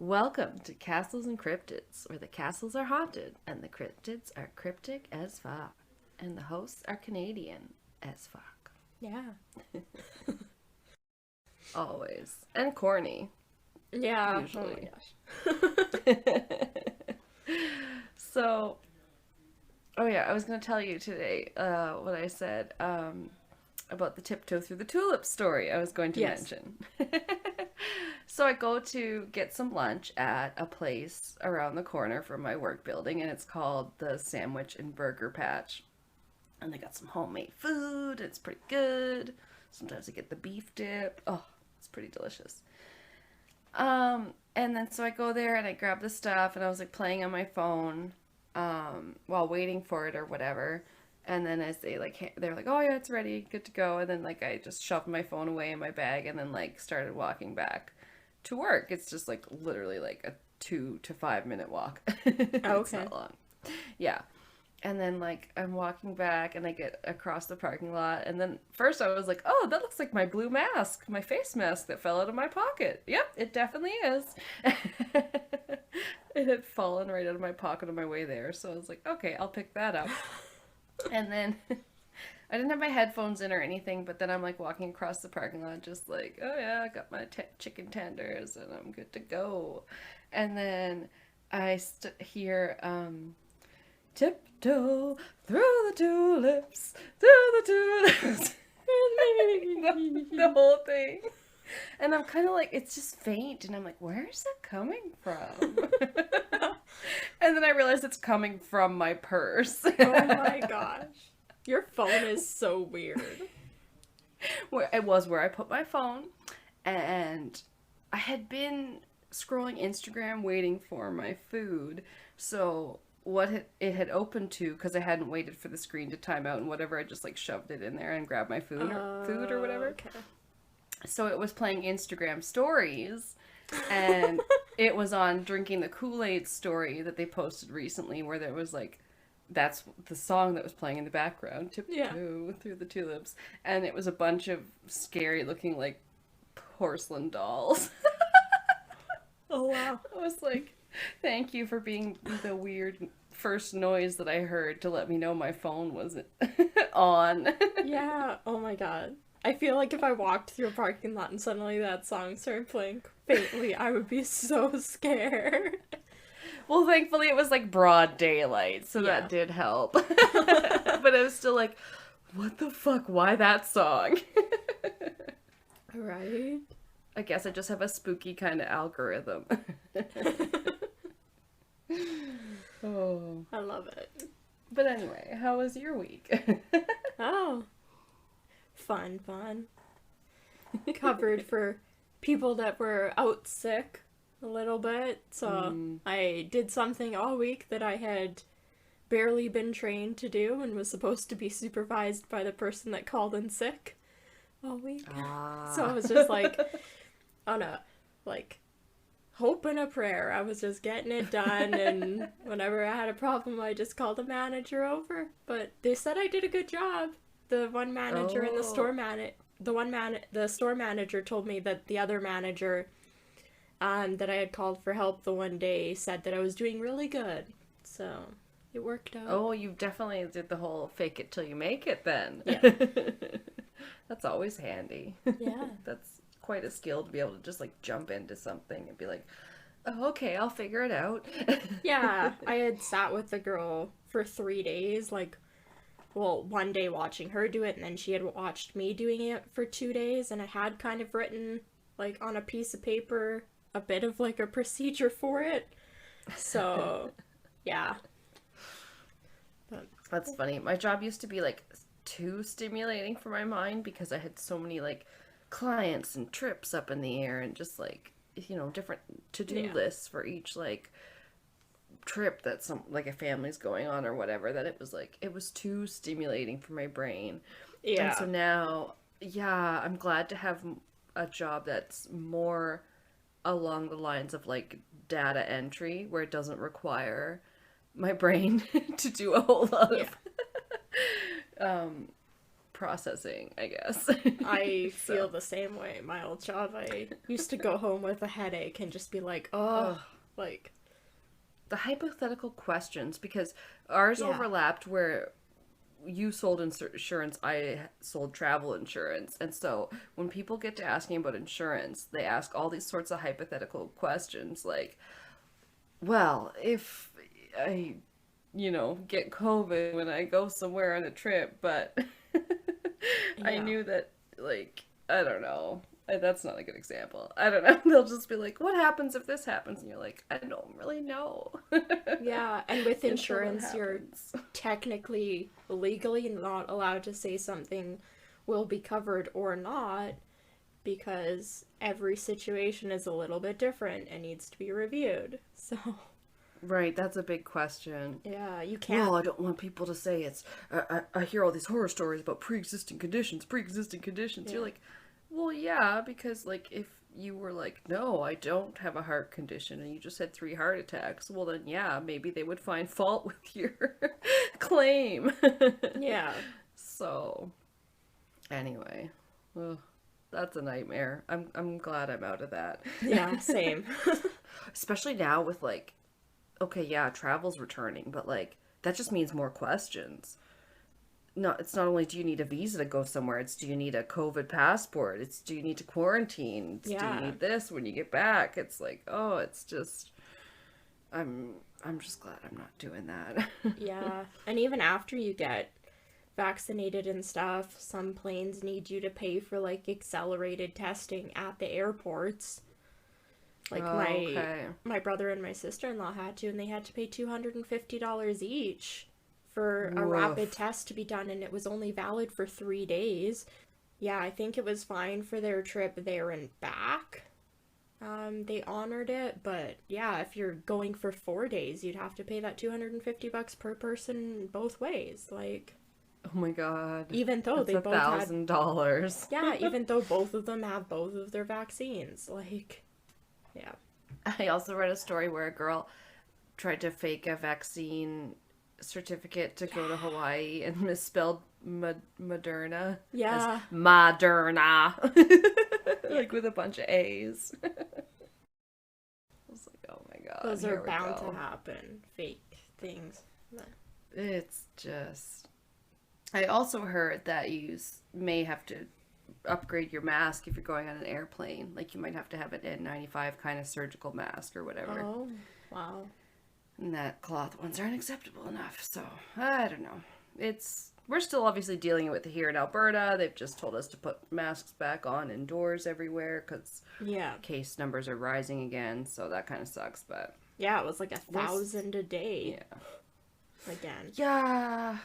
Welcome to Castles and Cryptids, where the castles are haunted and the cryptids are cryptic as fuck. And the hosts are Canadian as fuck. Yeah. Always. And corny. Yeah. Usually. Oh my gosh. So, oh yeah, I was going to tell you today what I said about the tiptoe through the tulips story I was going to mention. So I go to get some lunch at a place around the corner from my work building, and it's called the Sandwich and Burger Patch. And they got some homemade food. It's pretty good. Sometimes I get the beef dip. Oh, it's pretty delicious. And then so I go there and I grab the stuff, and I was like playing on my phone while waiting for it or whatever. And then as they're like, oh yeah, it's ready, good to go. And then like I just shoved my phone away in my bag and then like started walking back to work. It's just like literally like a 2 to 5 minute walk. It's not long. Yeah. And then like I'm walking back and I get across the parking lot, and then first I was like, oh, that looks like my blue mask, my face mask that fell out of my pocket. Yep, it definitely is. It had fallen right out of my pocket on my way there, so I was like, okay, I'll pick that up. And then I didn't have my headphones in or anything, but then I'm like walking across the parking lot just like, oh yeah, I got my chicken tenders and I'm good to go. And then I hear tiptoe through the tulips, through the tulips. the whole thing. And I'm kind of like, it's just faint, and I'm like, where is that coming from? And then I realized it's coming from my purse. Oh my gosh. Your phone is so weird. It was where I put my phone, and I had been scrolling Instagram waiting for my food, so it had opened to, because I hadn't waited for the screen to time out and whatever, I just like shoved it in there and grabbed my food or whatever. Okay. So it was playing Instagram stories, and it was on Drinking the Kool-Aid story that they posted recently, where there was like, that's the song that was playing in the background, tiptoe through the tulips, and it was a bunch of scary looking like porcelain dolls. Oh wow. I was like, thank you for being the weird first noise that I heard to let me know my phone wasn't on. Yeah. Oh my god. I feel like if I walked through a parking lot and suddenly that song started playing faintly, I would be so scared. Well, thankfully it was like broad daylight, so that did help. But I was still like, what the fuck? Why that song? Right? I guess I just have a spooky kind of algorithm. Oh. I love it. But anyway, how was your week? Oh. Fun. Covered for people that were out sick a little bit. So I did something all week that I had barely been trained to do and was supposed to be supervised by the person that called in sick all week. So I was just like on a hope and a prayer. I was just getting it done, and whenever I had a problem I just called the manager over. But they said I did a good job. The one manager and the store manager told me that the other manager that I had called for help the one day said that I was doing really good. So it worked out. Oh, you definitely did the whole fake it till you make it then. Yeah. That's always handy. Yeah. That's quite a skill to be able to just like jump into something and be like, oh, okay, I'll figure it out. Yeah. I had sat with the girl for 3 days, one day watching her do it, and then she had watched me doing it for 2 days, and I had kind of written, like, on a piece of paper, a bit of, like, a procedure for it. So, yeah. But that's funny. My job used to be, like, too stimulating for my mind because I had so many, like, clients and trips up in the air and just, like, different to-do lists for each, like, trip that a family's going on or whatever, that it was too stimulating for my brain. And so now I'm glad to have a job that's more along the lines of like data entry, where it doesn't require my brain to do a whole lot of processing, I guess. I So, feel the same way. My old job, I used to go home with a headache and just be like, oh, ugh. like, The hypothetical questions, because ours yeah, overlapped where you sold insurance, I sold travel insurance. And so when people get to asking about insurance, they ask all these sorts of hypothetical questions like, well, if I, get COVID when I go somewhere on a trip, but I yeah, knew that, like, I don't know. That's not a good example. I don't know. They'll just be like, what happens if this happens? And you're like, I don't really know. yeah. And with Until it insurance, you're happens. technically legally not allowed to say something will be covered or not because every situation is a little bit different and needs to be reviewed. So, Right, that's a big question. yeah, you can't. Well, I don't want people to say it's. I hear all these horror stories about pre-existing conditions, pre-existing conditions. You're Yeah. like, well, yeah, because like if you were like, no, I don't have a heart condition, and you just had 3 heart attacks, well then yeah, maybe they would find fault with your claim. Yeah. So, anyway, ugh, that's a nightmare. I'm glad I'm out of that. Yeah, same. Especially now with like, okay, yeah, travel's returning, but like that just means more questions. No, it's not only do you need a visa to go somewhere, it's do you need a COVID passport? It's do you need to quarantine? It's do you Yeah. need this when you get back? It's like, oh, it's just I'm just glad I'm not doing that. Yeah. And even after you get vaccinated and stuff, some planes need you to pay for like accelerated testing at the airports. Like Oh, okay. my brother and my sister-in-law had to, and they had to pay $250 each for a rapid Woof. test to be done, and it was only valid for 3 days. Yeah, I think it was fine for their trip there and back. They honored it, but yeah, if you're going for 4 days, you'd have to pay that $250 per person both ways. Like, Oh my God. even though That's they a both had, $1,000. yeah, even though both of them have both of their vaccines. Like, yeah. I also read a story where a girl tried to fake a vaccine certificate to go to Hawaii and misspelled Moderna as Yeah. Moderna, like with a bunch of A's. I was like, oh my God, Those are here we bound to go. happen. Fake things. It's just. I also heard that may have to upgrade your mask if you're going on an airplane. Like you might have to have an N95 kind of surgical mask or whatever. Oh, wow. And that cloth ones aren't acceptable enough. So I don't know. We're still obviously dealing with it here in Alberta. They've just told us to put masks back on indoors everywhere because Yeah. case numbers are rising again. So that kind of sucks. But Yeah, it was like 1,000 a day yeah, again. yeah,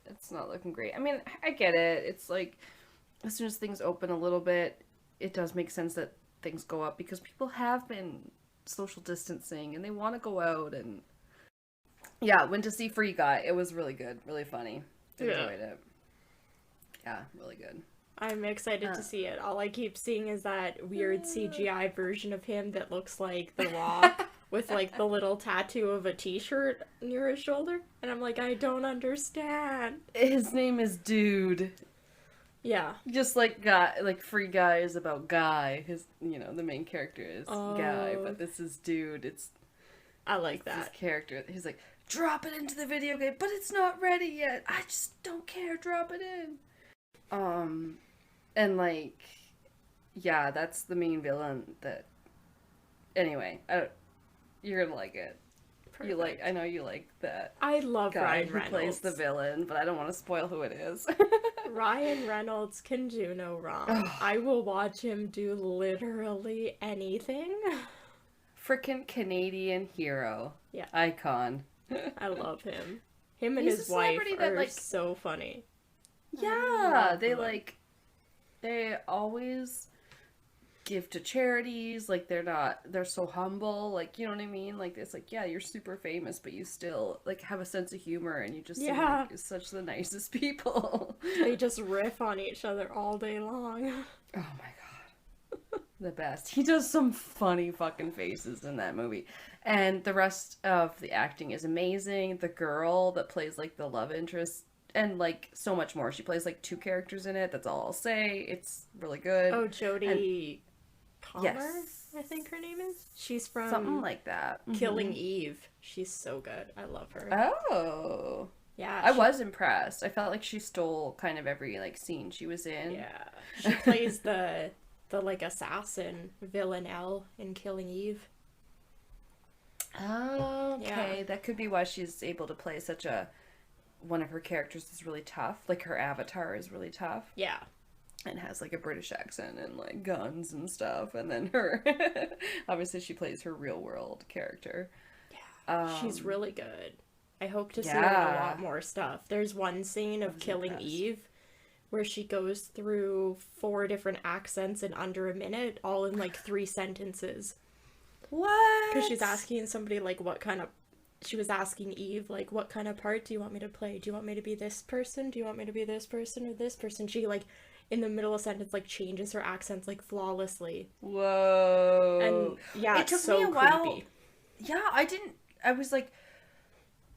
it's not looking great. I mean, I get it. It's like as soon as things open a little bit, it does make sense that things go up because people have been social distancing and they want to go out and yeah, went to see Free Guy. It was really good, really funny. Enjoyed it. Yeah, really good. I'm excited to see it. All I keep seeing is that weird CGI version of him that looks like The Rock with like the little tattoo of a t-shirt near his shoulder. And I'm like, I don't understand. His name is Dude. Yeah. Just like Guy, like Free Guy is about Guy. His, the main character is Guy, but this is Dude. I like His that. character. He's like, drop it into the video game, but it's not ready yet. I just don't care. Drop it in. And like, yeah, that's the main villain. Anyway, you're gonna like it. Perfect. I know you like that I love guy Ryan who Reynolds. plays the villain, but I don't want to spoil who it is. Ryan Reynolds can do no wrong. I will watch him do literally anything. Frickin' Canadian hero. Yeah. Icon. I love him. Him and He's his a wife celebrity are that, like- so funny. Yeah, love they them. they always give to charities. Like they're so humble. Like, you know what I mean? Like it's like, yeah, you're super famous, but you still like have a sense of humor and you just seem Yeah. like such the nicest people. They just riff on each other all day long. Oh my God. The best. He does some funny fucking faces in that movie. And the rest of the acting is amazing. The girl that plays like the love interest and like so much more. She plays like 2 characters in it. That's all I'll say. It's really good. Oh, Jodie Comer, Yes. I think her name is. She's from Something like that. Killing Eve. She's so good. I love her. Oh. Yeah. I was impressed. I felt like she stole kind of every like scene she was in. Yeah. She plays the like assassin Villanelle in Killing Eve. Oh, okay. Yeah. That could be why she's able to play such a one of her characters is really tough. Like her avatar is really tough. Yeah. And has like a British accent and like guns and stuff. And then her obviously she plays her real world character. Yeah. She's really good. I hope to see her in a lot more stuff. There's one scene of Killing Eve where she goes through 4 different accents in under a minute, all in like 3 sentences. What? Because she's asking somebody like she was asking Eve like, what kind of part do you want me to play? Do you want me to be this person? Do you want me to be this person or this person? She like in the middle of a sentence like changes her accents like flawlessly. Whoa. And yeah, it took so me a while. creepy. Yeah, I was like,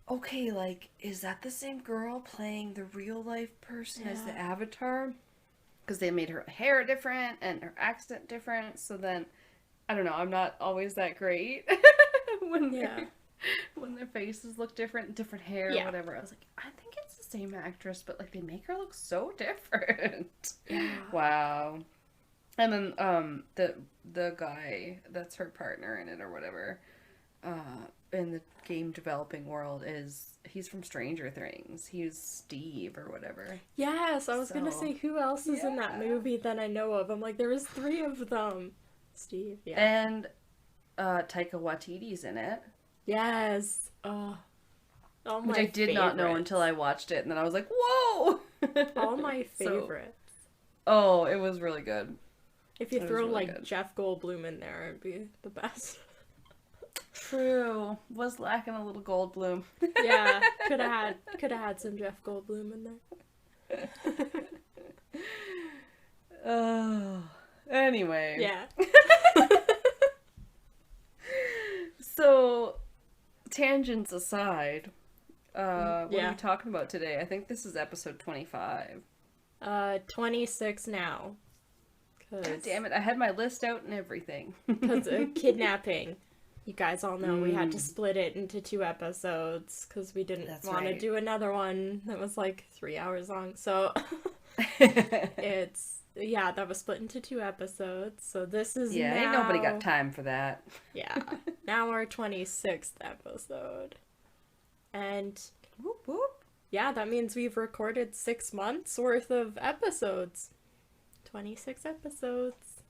okay, like, is that the same girl playing the real life person as the avatar? Because they made her hair different and her accent different. So then, I don't know, I'm not always that great when their faces look different hair, whatever. I was like, I think it's the same actress, but like they make her look so different. Yeah. Wow. And then the guy that's her partner in it or whatever, in the game developing world he's from Stranger Things. He's Steve or whatever. Yes, I was gonna say who else is in that movie that I know of. I'm like, there was 3 of them. Steve, And Taika Waititi's in it. Yes. Oh, which I did not know until I watched it, and then I was like, whoa! All my favorites. Oh, it was really good. If you throw really good. Jeff Goldblum in there, it'd be the best. True. Was lacking a little Goldblum. Yeah, could have had some Jeff Goldblum in there. Oh. Anyway. Yeah. So, tangents aside, what are we talking about today? I think this is episode 25. 26 now. God damn it, I had my list out and everything. Because kidnapping. You guys all know we had to split it into 2 episodes because we didn't want to do another one that was like 3 hours long. So that was split into 2 episodes. So this is ain't nobody got time for that. Yeah. Now our 26th episode. And whoop whoop. Yeah, that means we've recorded 6 months worth of episodes. 26 episodes.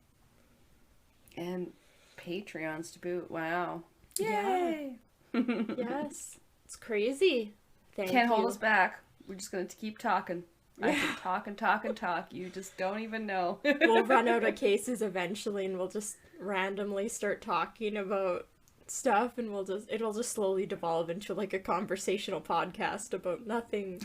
And Patreons to boot. Wow. Yay! Yeah. Yes. It's crazy. Can't hold us back. We're just going to keep talking. I can talk. You just don't even know. We'll run out of cases eventually and we'll just randomly start talking about stuff and it'll just slowly devolve into like a conversational podcast about nothing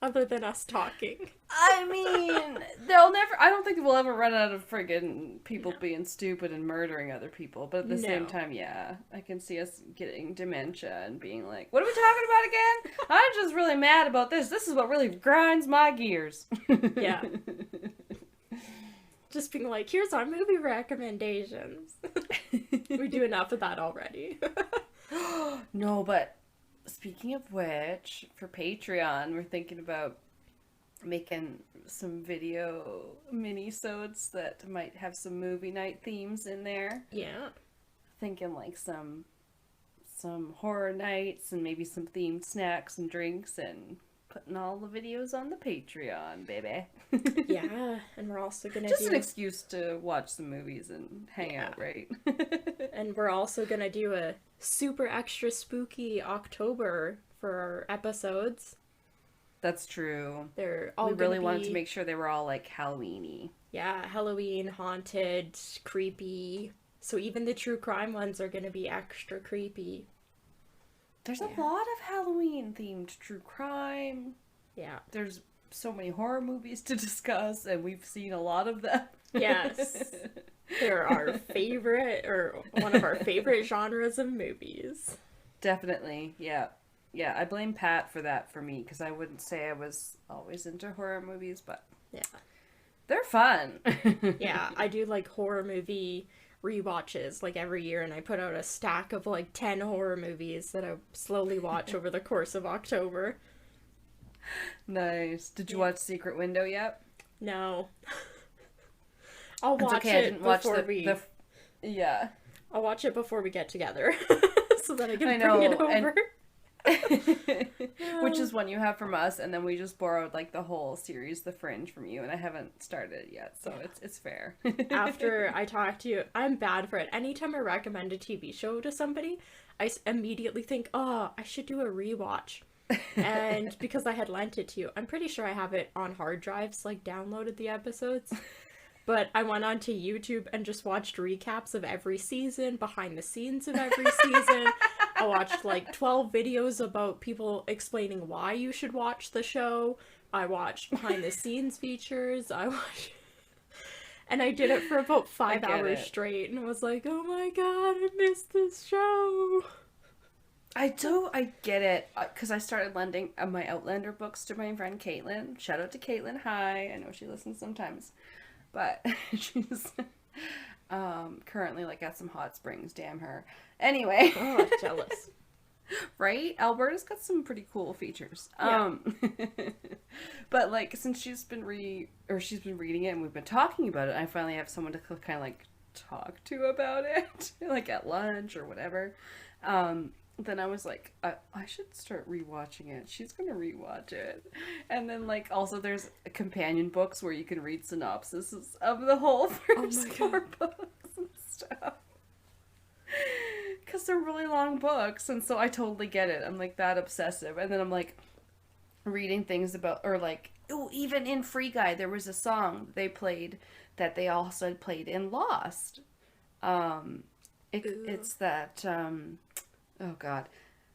other than us talking. I mean, I don't think we'll ever run out of friggin' people being stupid and murdering other people, but at the same time, I can see us getting dementia and being like, what are we talking about again? I'm just really mad about this. This is what really grinds my gears. Yeah. Just being like, here's our movie recommendations. We do enough of that already. No, but speaking of which, for Patreon, we're thinking about making some video mini-sodes that might have some movie night themes in there. Yeah. Thinking like some horror nights and maybe some themed snacks and drinks and putting all the videos on the Patreon, baby. Yeah, and we're also gonna just an excuse to watch some movies and hang out, right? And we're also gonna do a super extra spooky October for our episodes. That's true. They're all we really wanted to make sure they were all like Halloween-y. Yeah, Halloween, haunted, creepy. So even the true crime ones are gonna be extra creepy. There's a lot of Halloween-themed true crime. Yeah. There's so many horror movies to discuss, and we've seen a lot of them. Yes. They're our favorite, or one of our favorite genres of movies. Definitely, yeah. Yeah, I blame Pat for that for me, because I wouldn't say I was always into horror movies, but Yeah. they're fun. Yeah, I do like horror movie rewatches like every year, and I put out a stack of like 10 horror movies that I slowly watch over the course of October. Nice. Did you Yeah. watch Secret Window yet? No. I'll It's watch okay, I it didn't watch before yeah. I'll watch it before we get together so that I can I bring it know, and over. which is one you have from us, and then we just borrowed like the whole series, The Fringe, from you, and I haven't started it yet, so it's fair. After I talk to you, I'm bad for it. Anytime I recommend a TV show to somebody, immediately think, oh, I should do a rewatch. And because I had lent it to you, I'm pretty sure I have it on hard drives, like downloaded the episodes. But I went onto YouTube and just watched recaps of every season, behind the scenes of every season. I watched like 12 videos about people explaining why you should watch the show. I watched behind the scenes features. And I did it for about 5 hours straight, and I was like, oh my god, I missed this show. I get it, because I started lending my Outlander books to my friend Caitlin. Shout out to Caitlin, hi. I know she listens sometimes. But she's currently like at some hot springs, damn her. Anyway. Oh, jealous. Right? Alberta's got some pretty cool features. Yeah. But like since she's been reading it and we've been talking about it, I finally have someone to kind of like talk to about it, like at lunch or whatever. Then I was like, I should start rewatching it. She's gonna rewatch it. And then like also there's companion books where you can read synopses of the whole first four books and stuff. Because they're really long books, and so I totally get it. I'm like that obsessive. And then I'm like reading things about, or like, oh, even in Free Guy there was a song they played that they also played in Lost. It's that oh god,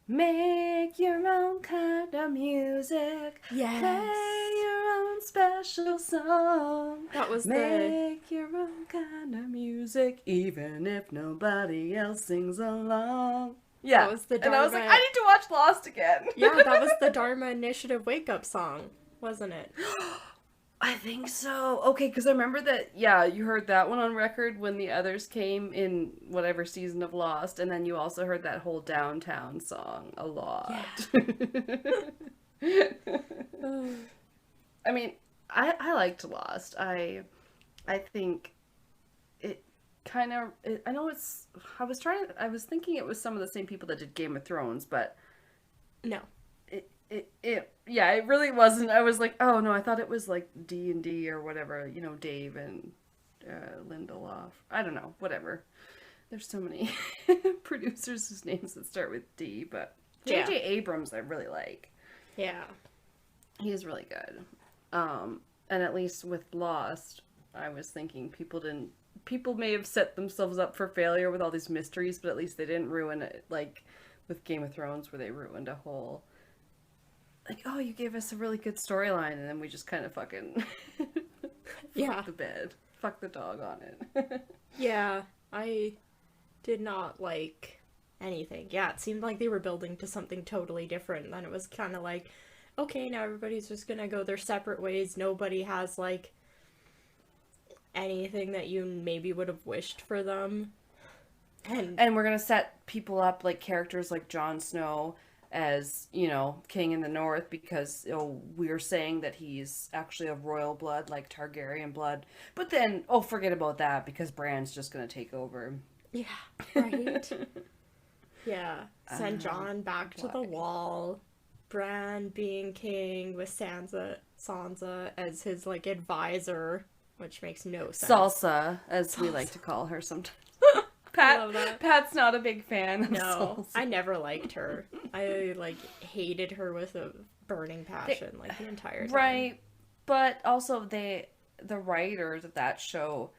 make your own kind of music. Yes. Play your own special song. That was Make your own kind of music, even if nobody else sings along. Yeah. That was the and I was like, Dharma- I need to watch Lost again. Yeah, that was the Dharma Initiative wake up song, wasn't it? I think so. Okay, because I remember that, yeah, you heard that one on record when the others came in whatever season of Lost, and then you also heard that whole Downtown song a lot. Yeah. I mean, I liked Lost. I think it kind of, I know it's, I was thinking it was some of the same people that did Game of Thrones, but No. Yeah, it really wasn't. I was like, oh no, I thought it was like D&D or whatever, you know, Dave and Lindelof. I don't know, whatever. There's so many producers whose names that start with D, but J.J. Abrams I really like. Yeah. He is really good. And at least with Lost, I was thinking people may have set themselves up for failure with all these mysteries, but at least they didn't ruin it, like with Game of Thrones where they ruined a whole, like, oh, you gave us a really good storyline, and then we just kind of fucking fuck the bed. Fuck the dog on it. Yeah, I did not like anything. Yeah, it seemed like they were building to something totally different, and then it was kind of like, okay, now everybody's just gonna go their separate ways. Nobody has, like, anything that you maybe would have wished for them. And we're gonna set people up, like characters like Jon Snow as, you know, king in the north because we're saying that he's actually of royal blood, like Targaryen blood. But then, forget about that because Bran's just gonna take over. Yeah, right? Yeah, send Jon back to the wall. Bran being king with Sansa as his, like, advisor, which makes no sense. Salsa, as we like to call her sometimes. Pat's not a big fan of Salsa. I never liked her. I, like, hated her with a burning passion, like, the entire time. Right, but also the writers of that show,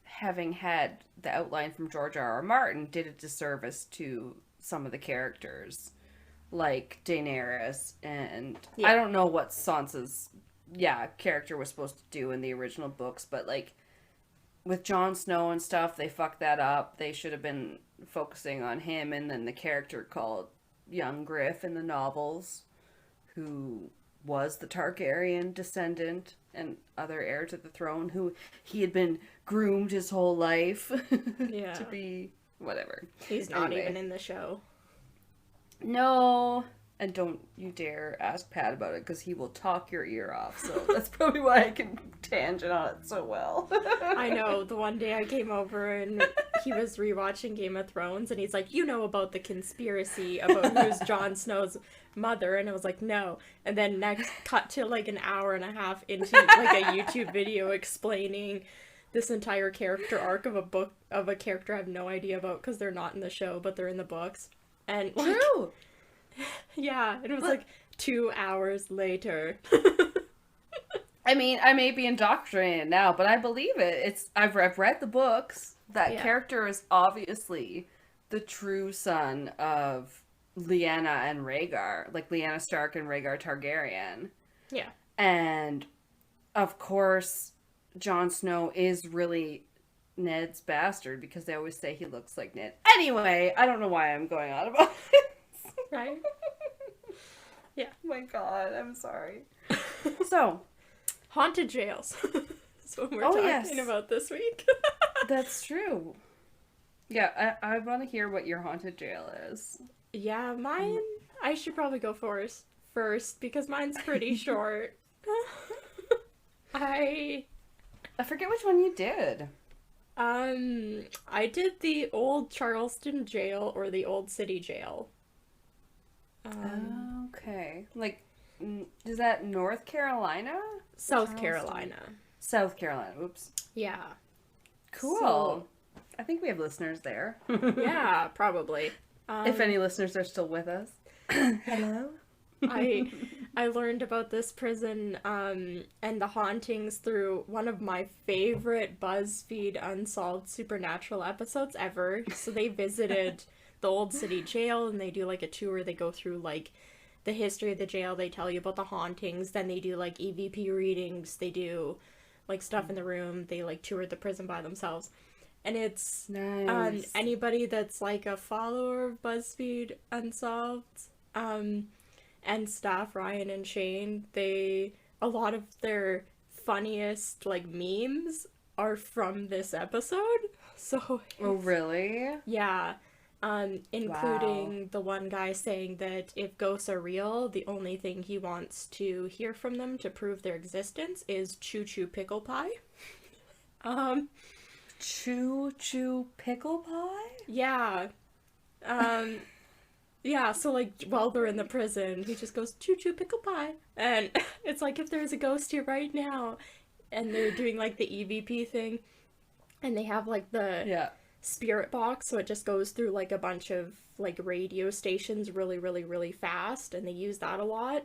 having had the outline from George R.R. Martin, did a disservice to some of the characters, like Daenerys, and I don't know what Sansa's character was supposed to do in the original books, but like with Jon Snow and stuff, they fucked that up. They should have been focusing on him, and then the character called young Griff in the novels, who was the Targaryen descendant and other heir to the throne, who he had been groomed his whole life Yeah. to be whatever. He's not even in the show. No, and don't you dare ask Pat about it, because he will talk your ear off. So that's probably why I can tangent on it so well. I know. The one day I came over and he was rewatching Game of Thrones, and he's like, "You know about the conspiracy about who's Jon Snow's mother?" And I was like, "No." And then next, cut to like an hour and a half into like a YouTube video explaining this entire character arc of a book of a character I have no idea about, because they're not in the show, but they're in the books. And like, True. yeah, it was like 2 hours later. I mean, I may be indoctrinated now, but I believe it. I've read the books. That character is obviously the true son of Lyanna and Rhaegar, like Lyanna Stark and Rhaegar Targaryen. Yeah. And of course, Jon Snow is really Ned's bastard, because they always say he looks like Ned. Anyway, I don't know why I'm going on about this. Right? Yeah. Oh my god, I'm sorry. So, haunted jails. That's what we're talking about this week. That's true. Yeah, I want to hear what your haunted jail is. Yeah, mine, I should probably go first, because mine's pretty short. I forget which one you did. I did the Old Charleston Jail, or the Old City Jail. Okay. Like, is that North Carolina? South Carolina. South Carolina, oops. Yeah. Cool. So, I think we have listeners there. Yeah, probably. If any listeners are still with us. Hello? I learned about this prison and the hauntings through one of my favorite BuzzFeed Unsolved Supernatural episodes ever. So they visited the Old City Jail, and they do like a tour. They go through like the history of the jail. They tell you about the hauntings. Then they do like EVP readings. They do like stuff in the room. They like tour the prison by themselves. And it's nice. Anybody that's like a follower of BuzzFeed Unsolved and staff, Ryan and Shane, a lot of their funniest like memes are from this episode. So oh really? Yeah. Including the one guy saying that if ghosts are real, the only thing he wants to hear from them to prove their existence is choo choo pickle pie. Choo choo pickle pie? Yeah. Yeah, so like while they're in the prison, he just goes choo choo pickle pie. And it's like, if there's a ghost here right now, and they're doing like the EVP thing, and they have like the spirit box, so it just goes through like a bunch of like radio stations really, really, really fast, and they use that a lot.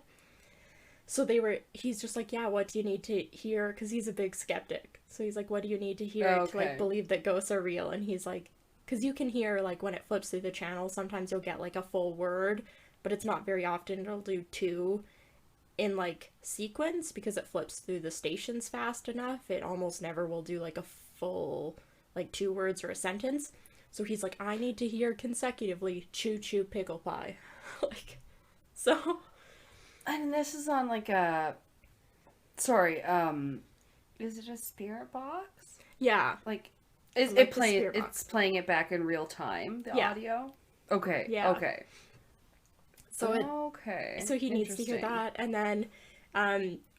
So he's just like, yeah, what do you need to hear? Because he's a big skeptic. So he's like, what do you need to hear to like believe that ghosts are real? And he's like, because you can hear like when it flips through the channel, sometimes you'll get like a full word, but it's not very often. It'll do two in like sequence because it flips through the stations fast enough. It almost never will do like a full like 2 words or a sentence. So he's like, I need to hear consecutively choo choo pickle pie. Like, so. And this is on like a, sorry, is it a spirit box? Yeah. Like, it's playing it back in real time, the audio? Okay. Yeah. Okay. So so he needs to hear that. And then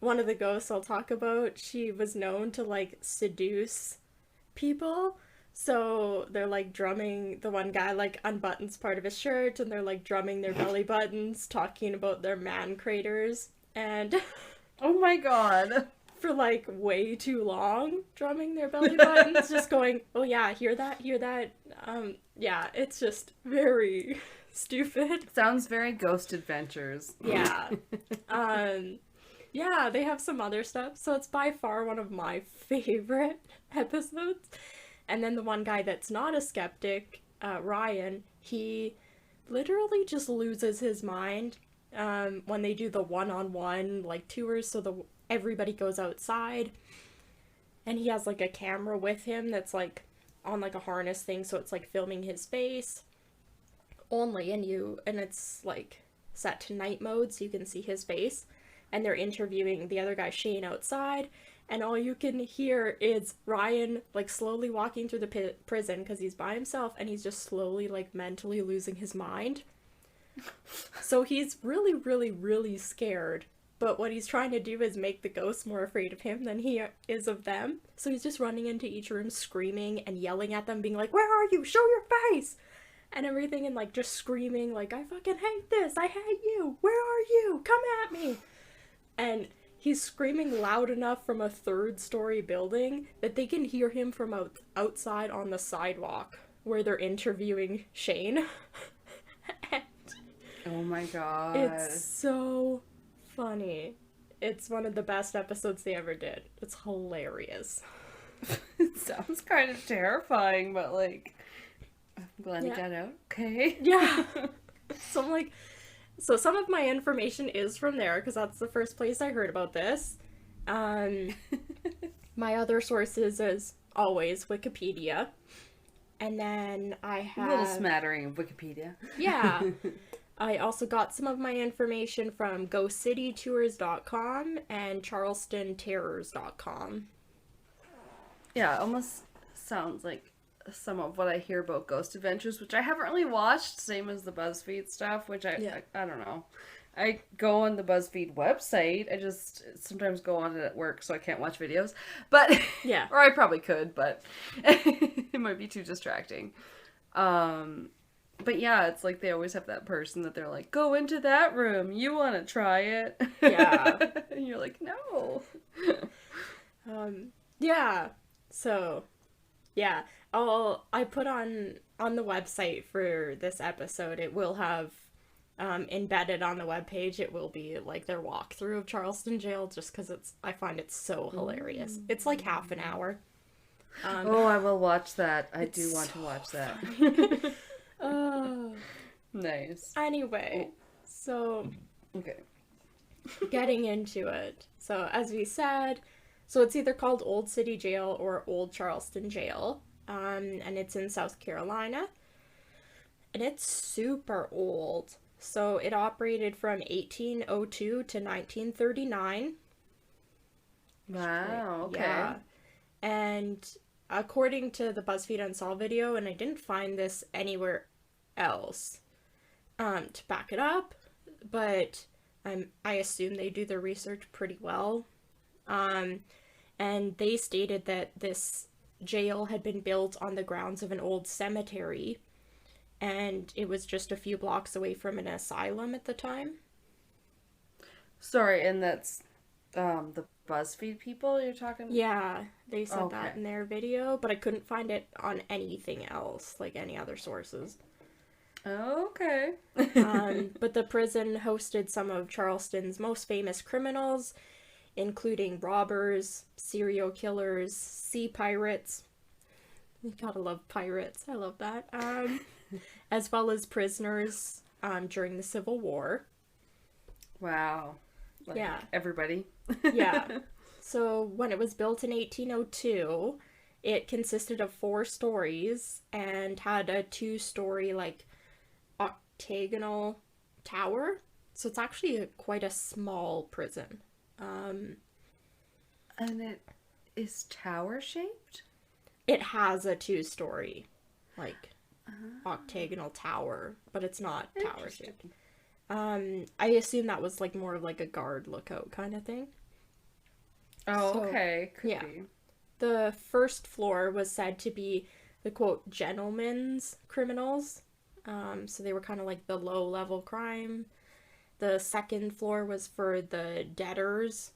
one of the ghosts I'll talk about, she was known to like seduce people. So they're like drumming, the one guy like unbuttons part of his shirt, and they're like drumming their belly buttons, talking about their man craters, and oh my god, for like way too long, drumming their belly buttons, just going, oh yeah, hear that, yeah, it's just very stupid. Sounds very Ghost Adventures. Yeah. Yeah, they have some other stuff, so it's by far one of my favorite episodes. And then the one guy that's not a skeptic, Ryan, he literally just loses his mind when they do the one-on-one like tours. So everybody goes outside, and he has like a camera with him that's like on like a harness thing, so it's like filming his face. only, and it's like set to night mode so you can see his face, and they're interviewing the other guy, Shane, outside, and all you can hear is Ryan like slowly walking through the prison because he's by himself and he's just slowly like mentally losing his mind. So he's really, really, really scared, but what he's trying to do is make the ghosts more afraid of him than he is of them. So he's just running into each room screaming and yelling at them, being like, "Where are you? Show your face!" And everything, and like just screaming like, "I fucking hate this! I hate you! Where are you? Come at me!" And he's screaming loud enough from a 3rd-story building that they can hear him from outside on the sidewalk where they're interviewing Shane. Oh my god. It's so funny. It's one of the best episodes they ever did. It's hilarious. It sounds kind of terrifying, but like, I'm glad it got out. Okay. Yeah. So I'm like, so some of my information is from there because that's the first place I heard about this. My other sources is always Wikipedia. And then I have... A little smattering of Wikipedia. Yeah. I also got some of my information from GhostCityTours.com and CharlestonTerrors.com. Yeah, it almost sounds like some of what I hear about Ghost Adventures, which I haven't really watched, same as the BuzzFeed stuff, which I don't know. I go on the BuzzFeed website, I just sometimes go on it at work, so I can't watch videos, but, yeah, or I probably could, but it might be too distracting. But yeah, it's like they always have that person that they're like, go into that room, you want to try it? Yeah. And you're like, no. Yeah, so, yeah. I put on the website for this episode, it will have embedded on the webpage, it will be like their walkthrough of Charleston Jail, just because I find it so hilarious. It's like half an hour. I will watch that. I do want to watch that. Nice. Anyway, so okay, getting into it. So as we said, so it's either called Old City Jail or Old Charleston Jail. And it's in South Carolina, and it's super old. So it operated from 1802 to 1939. Wow, okay. Yeah. And according to the BuzzFeed Unsolved video, and I didn't find this anywhere else to back it up, but I assume they do their research pretty well. And they stated that this jail had been built on the grounds of an old cemetery, and it was just a few blocks away from an asylum at the time. Sorry, and that's the BuzzFeed people you're talking about? Yeah, they said that in their video, but I couldn't find it on anything else, like any other sources. Okay. But the prison hosted some of Charleston's most famous criminals, including robbers, serial killers, sea pirates. You gotta love pirates. I love that. As well as prisoners during the Civil War. Wow. Like everybody. Yeah. So when it was built in 1802, it consisted of 4 stories and had a 2-story like octagonal tower. So it's actually quite a small prison. And it is tower shaped? It has a 2-story, like, octagonal tower, but it's not tower shaped. I assume that was like more of like a guard lookout kind of thing. Oh, so, okay. Could be. The first floor was said to be the quote gentlemen's criminals. So they were kind of like the low level crime. The second floor was for the debtors.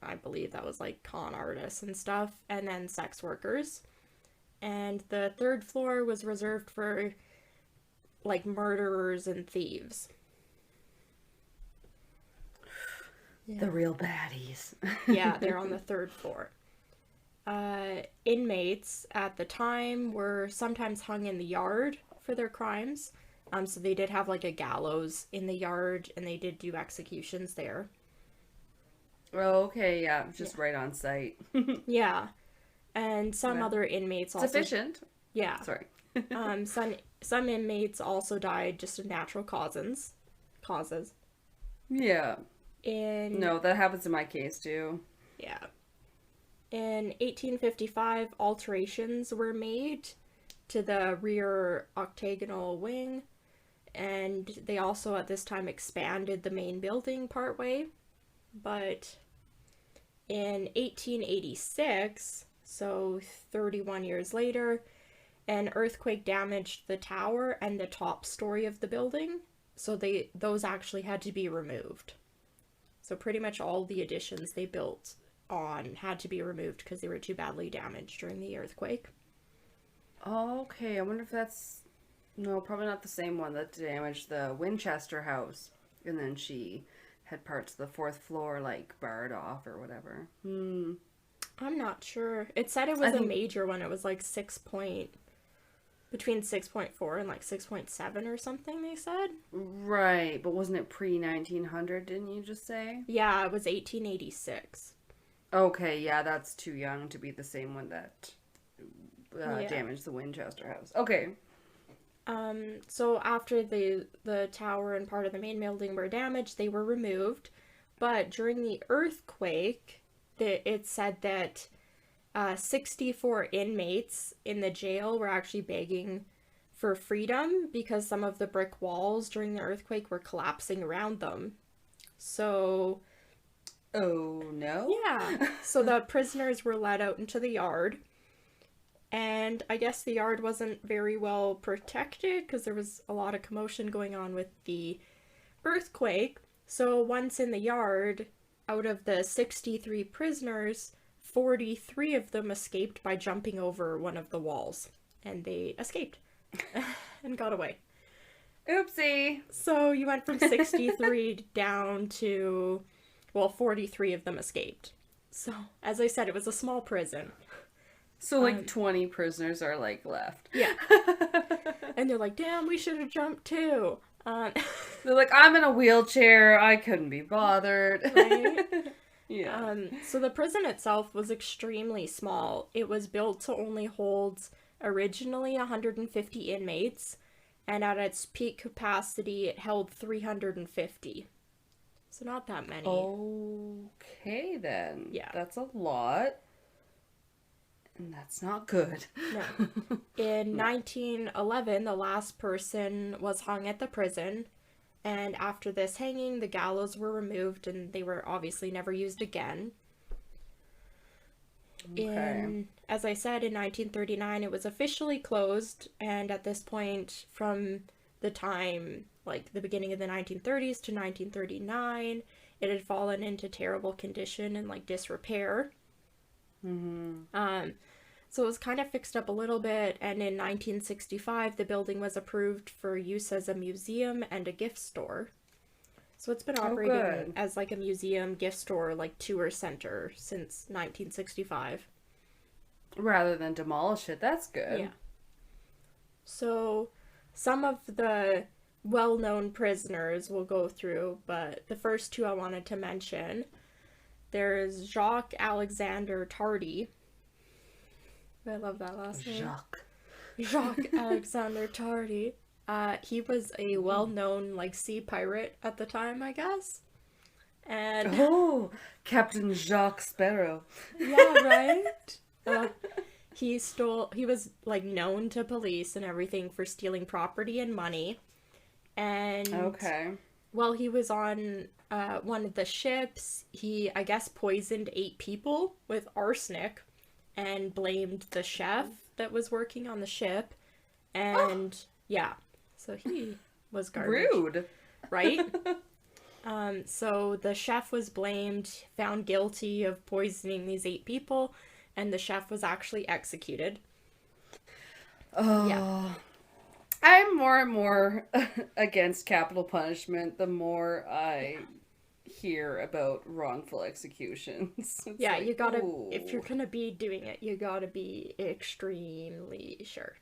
I believe that was like con artists and stuff, and then sex workers. And the third floor was reserved for like murderers and thieves. Yeah. The real baddies. Yeah, they're on the 3rd floor. Inmates at the time were sometimes hung in the yard for their crimes. So they did have like a gallows in the yard, and they did do executions there. Oh, okay, yeah, just right on site. Yeah. And some other inmates also... It's efficient. Yeah. Sorry. Some some inmates also died just of natural causes. Yeah. In No, that happens in my case too. Yeah. In 1855, alterations were made to the rear octagonal wing, and they also at this time expanded the main building partway. But in 1886, so 31 years later, an earthquake damaged the tower and the top story of the building, so those actually had to be removed. So pretty much all the additions they built on had to be removed because they were too badly damaged during the earthquake. Okay, I wonder if that's... No, probably not the same one that damaged the Winchester house. And then she had parts of the fourth floor, like, barred off or whatever. I'm not sure. It said it was a major one. It was like between 6.4 and like 6.7 or something, they said. Right, but wasn't it pre-1900, didn't you just say? Yeah, it was 1886. Okay, yeah, that's too young to be the same one that damaged the Winchester house. Okay. So after the tower and part of the main building were damaged, they were removed. But during the earthquake, it said that 64 inmates in the jail were actually begging for freedom because some of the brick walls during the earthquake were collapsing around them. So... Oh, no? Yeah. So the prisoners were let out into the yard. And I guess the yard wasn't very well protected because there was a lot of commotion going on with the earthquake. So once in the yard, out of the 63 prisoners, 43 of them escaped by jumping over one of the walls. And they escaped and got away. Oopsie. So you went from 63 down to, 43 of them escaped. So, as I said, it was a small prison. So, like, 20 prisoners are, like, left. Yeah. And they're like, damn, we should have jumped too. They're like, I'm in a wheelchair. I couldn't be bothered. Right? Yeah. So the prison itself was extremely small. It was built to only hold originally 150 inmates, and at its peak capacity, it held 350. So not that many. Okay, then. Yeah. That's a lot. And that's not good. No. In 1911, the last person was hung at the prison, and after this hanging, the gallows were removed, and they were obviously never used again. Okay. As I said, in 1939, it was officially closed, and at this point, from the time, like the beginning of the 1930s to 1939, it had fallen into terrible condition and like disrepair. So it was kind of fixed up a little bit, and in 1965, the building was approved for use as a museum and a gift store. So it's been operating as like a museum, gift store, like tour center since 1965. Rather than demolish it, that's good. Yeah. So some of the well-known prisoners we'll go through, but the first two I wanted to mention, there's Jacques Alexander Tardy. I love that last name. Jacques Alexander Tardy. He was a well-known, like, sea pirate at the time, I guess. And Captain Jacques Sparrow. yeah, right? He was, like, known to police and everything for stealing property and money. And while he was on one of the ships, he, I guess, poisoned 8 people with arsenic and blamed the chef that was working on the ship. And, yeah, so he was garbage. Rude. Right? So the chef was blamed, found guilty of poisoning these 8 people, and the chef was actually executed. Oh. Yeah. I'm more and more against capital punishment the more I hear about wrongful executions. Yeah, like, you gotta, if you're gonna be doing it, you gotta be extremely sure.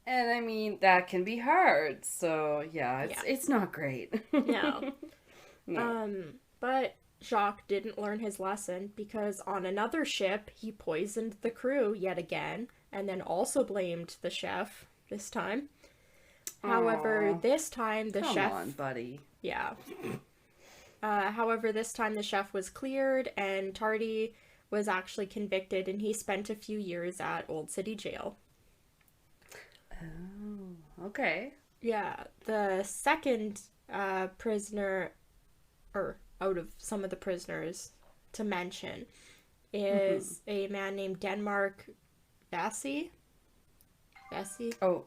And I mean, that can be hard, so yeah, it's not great. No. But Jacques didn't learn his lesson because on another ship, he poisoned the crew yet again, and then also blamed the chef this time. However, Aw. this time the Come chef... on, buddy. Yeah. However, this time the chef was cleared and Tardy was actually convicted and he spent a few years at Old City Jail. Oh, okay. Yeah, the second prisoner, or out of some of the prisoners to mention, is a man named Denmark Vesey. Vesey? Oh,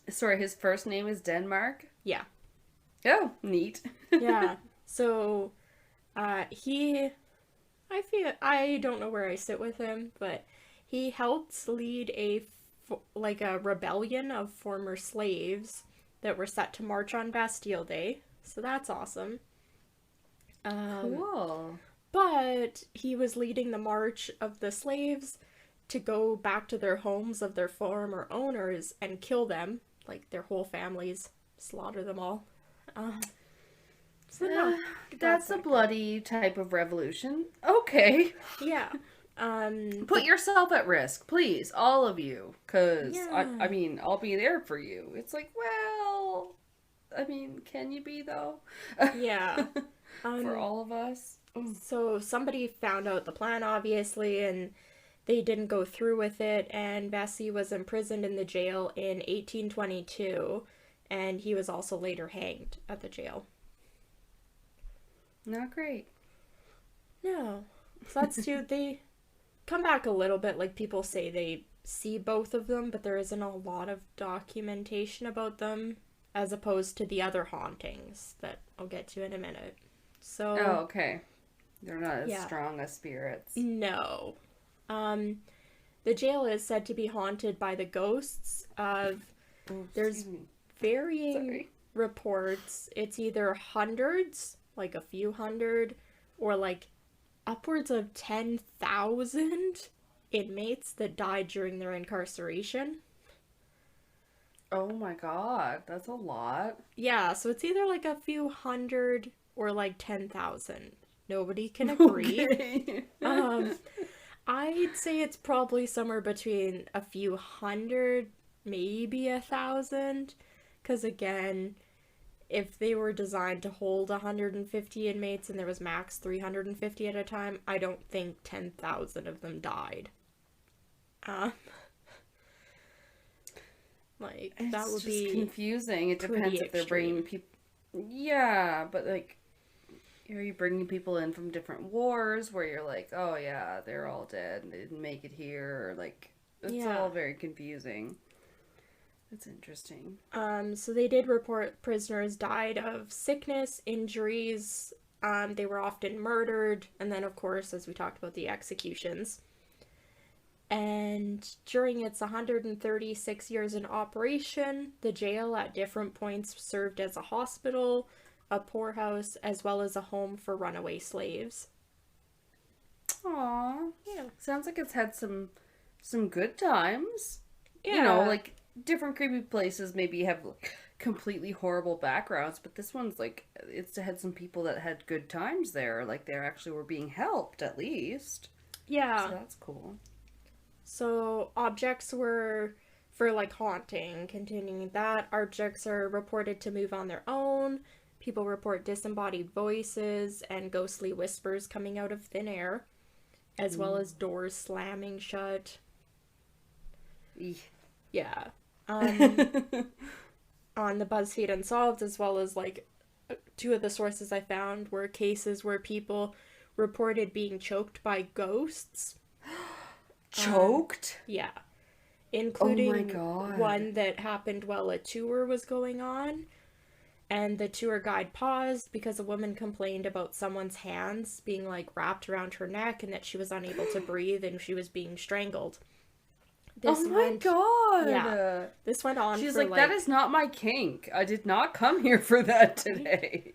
sorry, his first name is Denmark? Yeah. Oh, neat. Yeah. So, I don't know where I sit with him, but he helped lead a rebellion of former slaves that were set to march on Bastille Day. So that's awesome. Cool. But he was leading the march of the slaves to go back to their homes of their former owners and kill them, like their whole families, slaughter them all. So no, That's a bloody type of revolution. Okay. yeah. Put yourself at risk, please, all of you. Because, Yeah. I mean, I'll be there for you. It's like, well, I mean, can you be, though? Yeah. For all of us? So somebody found out the plan, obviously, and they didn't go through with it, and Vesey was imprisoned in the jail in 1822, and he was also later hanged at the jail. Not great. No. So that's two. They come back a little bit, like people say they see both of them, but there isn't a lot of documentation about them, as opposed to the other hauntings that I'll get to in a minute. So. Oh, okay. They're not as strong as spirits. No. The jail is said to be haunted by the ghosts of... there's varying reports. It's either hundreds, like a few hundred, or like upwards of 10,000 inmates that died during their incarceration. Oh my god, that's a lot. Yeah, so it's either like a few hundred or like 10,000. Nobody can agree. Okay. I'd say it's probably somewhere between a few hundred, maybe 1,000. Because again, if they were designed to hold 150 inmates and there was max 350 at a time, I don't think 10,000 of them died. Like, It's that would just be confusing. It depends if they're bringing people. Yeah, but like, are you bringing people in from different wars where you're like, oh yeah, they're all dead and they didn't make it here? Or like, it's all very confusing. That's interesting. So they did report prisoners died of sickness, injuries. They were often murdered, and then of course, as we talked about, the executions. And during its 136 years in operation, the jail at different points served as a hospital, a poorhouse, as well as a home for runaway slaves. Aw. Yeah. Sounds like it's had some good times. Yeah. You know, like, different creepy places maybe have like, completely horrible backgrounds, but this one's like, it's had some people that had good times there. Like, they actually were being helped, at least. Yeah. So that's cool. So objects were, for like haunting, continuing that, objects are reported to move on their own. People report disembodied voices and ghostly whispers coming out of thin air, as well as doors slamming shut. Eek. Yeah. On the BuzzFeed Unsolved, as well as like two of the sources I found were cases where people reported being choked by ghosts. Choked? Yeah. Including Oh my God. one that happened while a tour was going on. And the tour guide paused because a woman complained about someone's hands being like wrapped around her neck and that she was unable to breathe and she was being strangled. Oh my God. Yeah. This went on She's for like, that is not my kink. I did not come here for that today.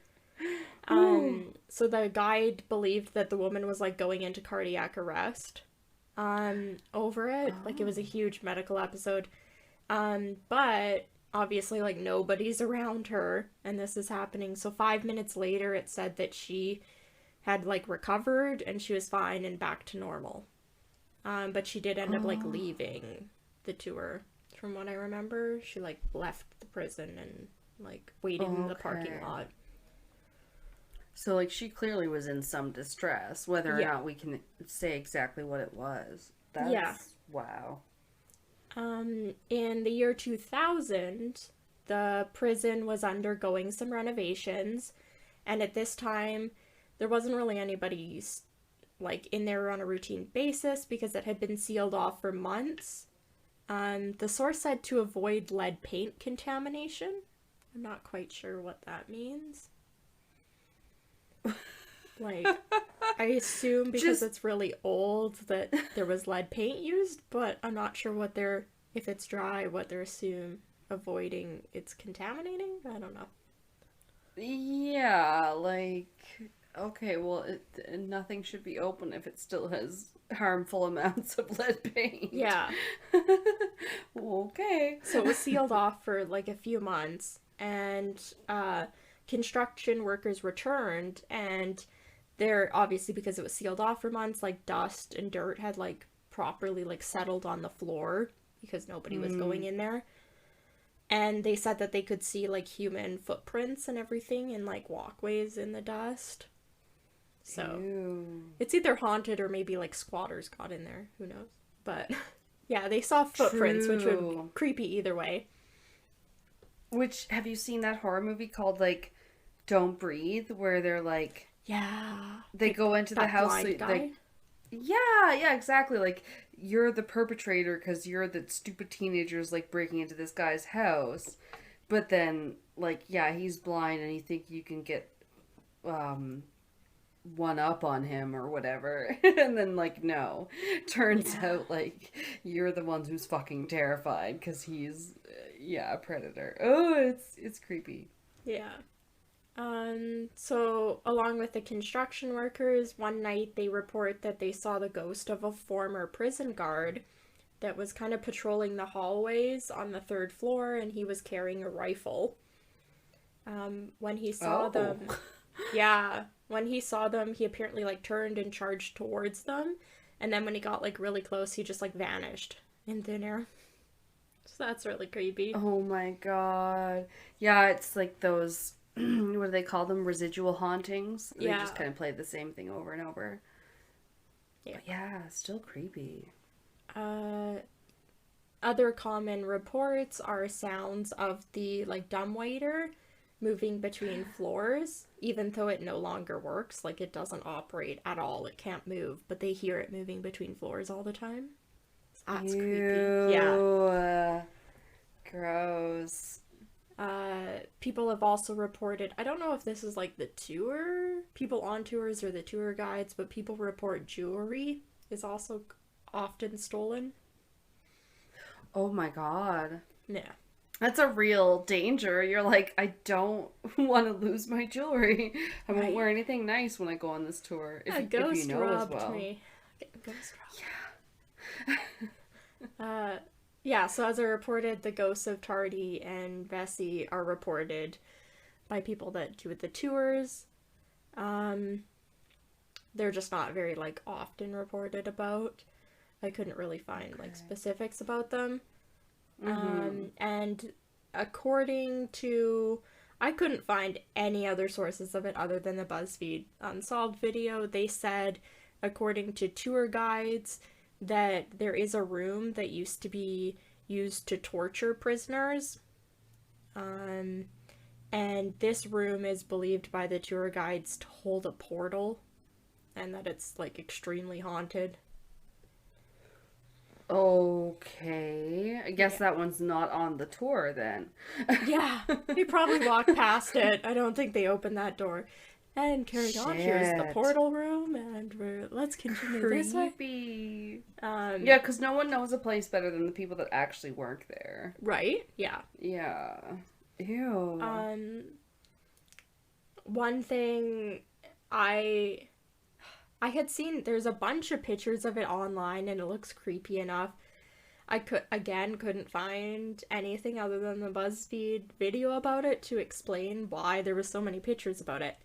So the guide believed that the woman was like going into cardiac arrest over it. Like it was a huge medical episode. But obviously like nobody's around her and this is happening. So 5 minutes later it said that she had like recovered and she was fine and back to normal. But she did end up like leaving the tour from what I remember. She, like, left the prison and, like, waited in the parking lot. So, like, she clearly was in some distress, whether or not we can say exactly what it was. That's, wow. In the year 2000, the prison was undergoing some renovations, and at this time, there wasn't really anybody, like, in there on a routine basis because it had been sealed off for months. The source said to avoid lead paint contamination. I'm not quite sure what that means. Like, I assume because it's really old that there was lead paint used, but I'm not sure what they're, if it's dry, what they're avoiding it's contaminating. I don't know. Yeah, like, okay, well, nothing should be open if it still has harmful amounts of lead paint. Yeah. Okay. So it was sealed off for like a few months, and construction workers returned, and they're obviously, because it was sealed off for months, like dust and dirt had like properly like settled on the floor because nobody was going in there. And they said that they could see like human footprints and everything in like walkways in the dust. So it's either haunted or maybe like squatters got in there. Who knows? But yeah, they saw footprints, which would be creepy either way. Which, have you seen that horror movie called like Don't Breathe, where they're like, they go into the house, like, yeah, exactly. Like, you're the perpetrator because you're the stupid teenagers like breaking into this guy's house, but then like, yeah, he's blind and you think you can get one up on him or whatever, and then like, no, turns out like you're the ones who's fucking terrified because he's a predator. Oh, it's creepy. Yeah. So along with the construction workers, one night they report that they saw the ghost of a former prison guard that was kind of patrolling the hallways on the 3rd floor, and he was carrying a rifle. When he saw them, when he saw them, he apparently like turned and charged towards them, and then when he got like really close, he just like vanished in thin air. So that's really creepy. Oh my god. Yeah, it's like those, what do they call them? Residual hauntings? They just kind of play the same thing over and over. Yeah. But yeah, still creepy. Other common reports are sounds of the, like, dumbwaiter moving between floors, even though it no longer works. Like, it doesn't operate at all. It can't move, but they hear it moving between floors all the time. That's creepy. Yeah. Gross. People have also reported, I don't know if this is like the people on tours or the tour guides, but people report jewelry is also often stolen. Oh my god. Yeah. That's a real danger. You're like, I don't want to lose my jewelry. I won't wear anything nice when I go on this tour. If you know as well. Me. Ghost robbed. Yeah, so as I reported, the ghosts of Tardy and Vesey are reported by people that do the tours. They're just not very, like, often reported about. I couldn't really find, like, specifics about them. And according to... I couldn't find any other sources of it other than the BuzzFeed Unsolved video. They said, according to tour guides, that there is a room that used to be used to torture prisoners. And this room is believed by the tour guides to hold a portal, and that it's, like, extremely haunted. Okay. I guess that one's not on the tour then. Yeah, they probably walked past it. I don't think they opened that door. And carried on. Here's the portal room, and let's continue this way. Creepy. Yeah, because no one knows a place better than the people that actually work there. Right? Yeah. Yeah. Ew. One thing I had seen, there's a bunch of pictures of it online, and it looks creepy enough. I couldn't find anything other than the BuzzFeed video about it to explain why there were so many pictures about it.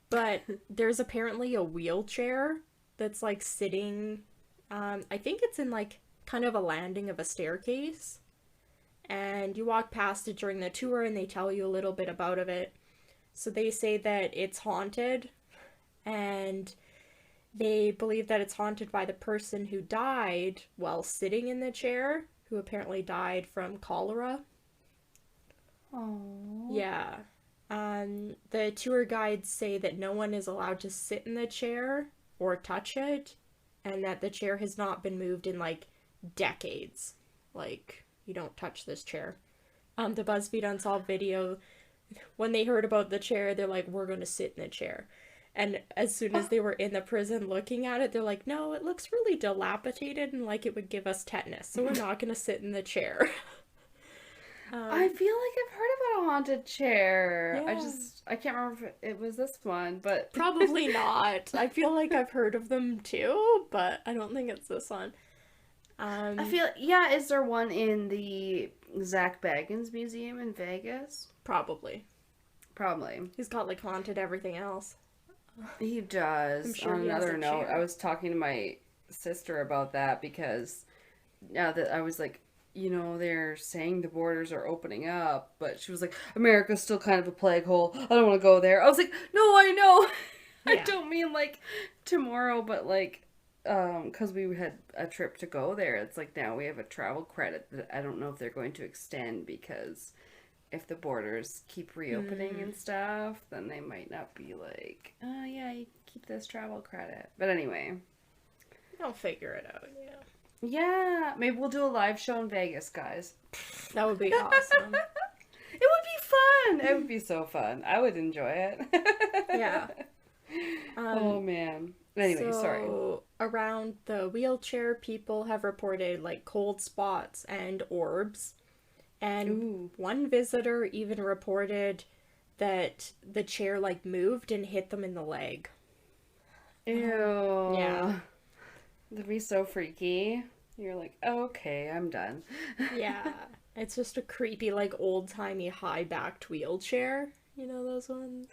But there's apparently a wheelchair that's, like, sitting, I think it's in, like, kind of a landing of a staircase. and you walk past it during the tour and they tell you a little bit about it. So they say that it's haunted, and they believe that it's haunted by the person who died while sitting in the chair, who apparently died from cholera. Oh. Yeah. The tour guides say that no one is allowed to sit in the chair or touch it, and that the chair has not been moved in, like, decades. Like, you don't touch this chair. The BuzzFeed Unsolved video, when they heard about the chair, they're like, we're gonna sit in the chair. And as soon as they were in the prison looking at it, they're like, no, it looks really dilapidated and like it would give us tetanus, so we're not gonna sit in the chair. I feel like I've heard about a haunted chair. Yeah. I can't remember if it was this one, but... Probably not. I feel like I've heard of them too, but I don't think it's this one. I feel, yeah, is there one in the Zach Baggins Museum in Vegas? Probably. Probably. He's got, like, haunted everything else. He does. I'm sure On he has another a note, chair. I was talking to my sister about that because now that I was like, you know, they're saying the borders are opening up, but she was like, America's still kind of a plague hole. I don't want to go there. I was like, no, I know. I Yeah. don't mean like tomorrow, but like, because we had a trip to go there. It's like now we have a travel credit that I don't know if they're going to extend because if the borders keep reopening and stuff, then they might not be like, oh yeah, you keep this travel credit. But anyway. I'll figure it out, yeah. Yeah, maybe we'll do a live show in Vegas, guys. That would be awesome. It would be fun. It would be so fun. I would enjoy it. Yeah. Oh man. Anyway, sorry. So around the wheelchair, people have reported like cold spots and orbs. And Ooh. one visitor even reported that the chair like moved and hit them in the leg. Ew. Yeah. That'd be so freaky. You're like, okay, I'm done. Yeah. It's just a creepy, like, old-timey, high-backed wheelchair. You know those ones?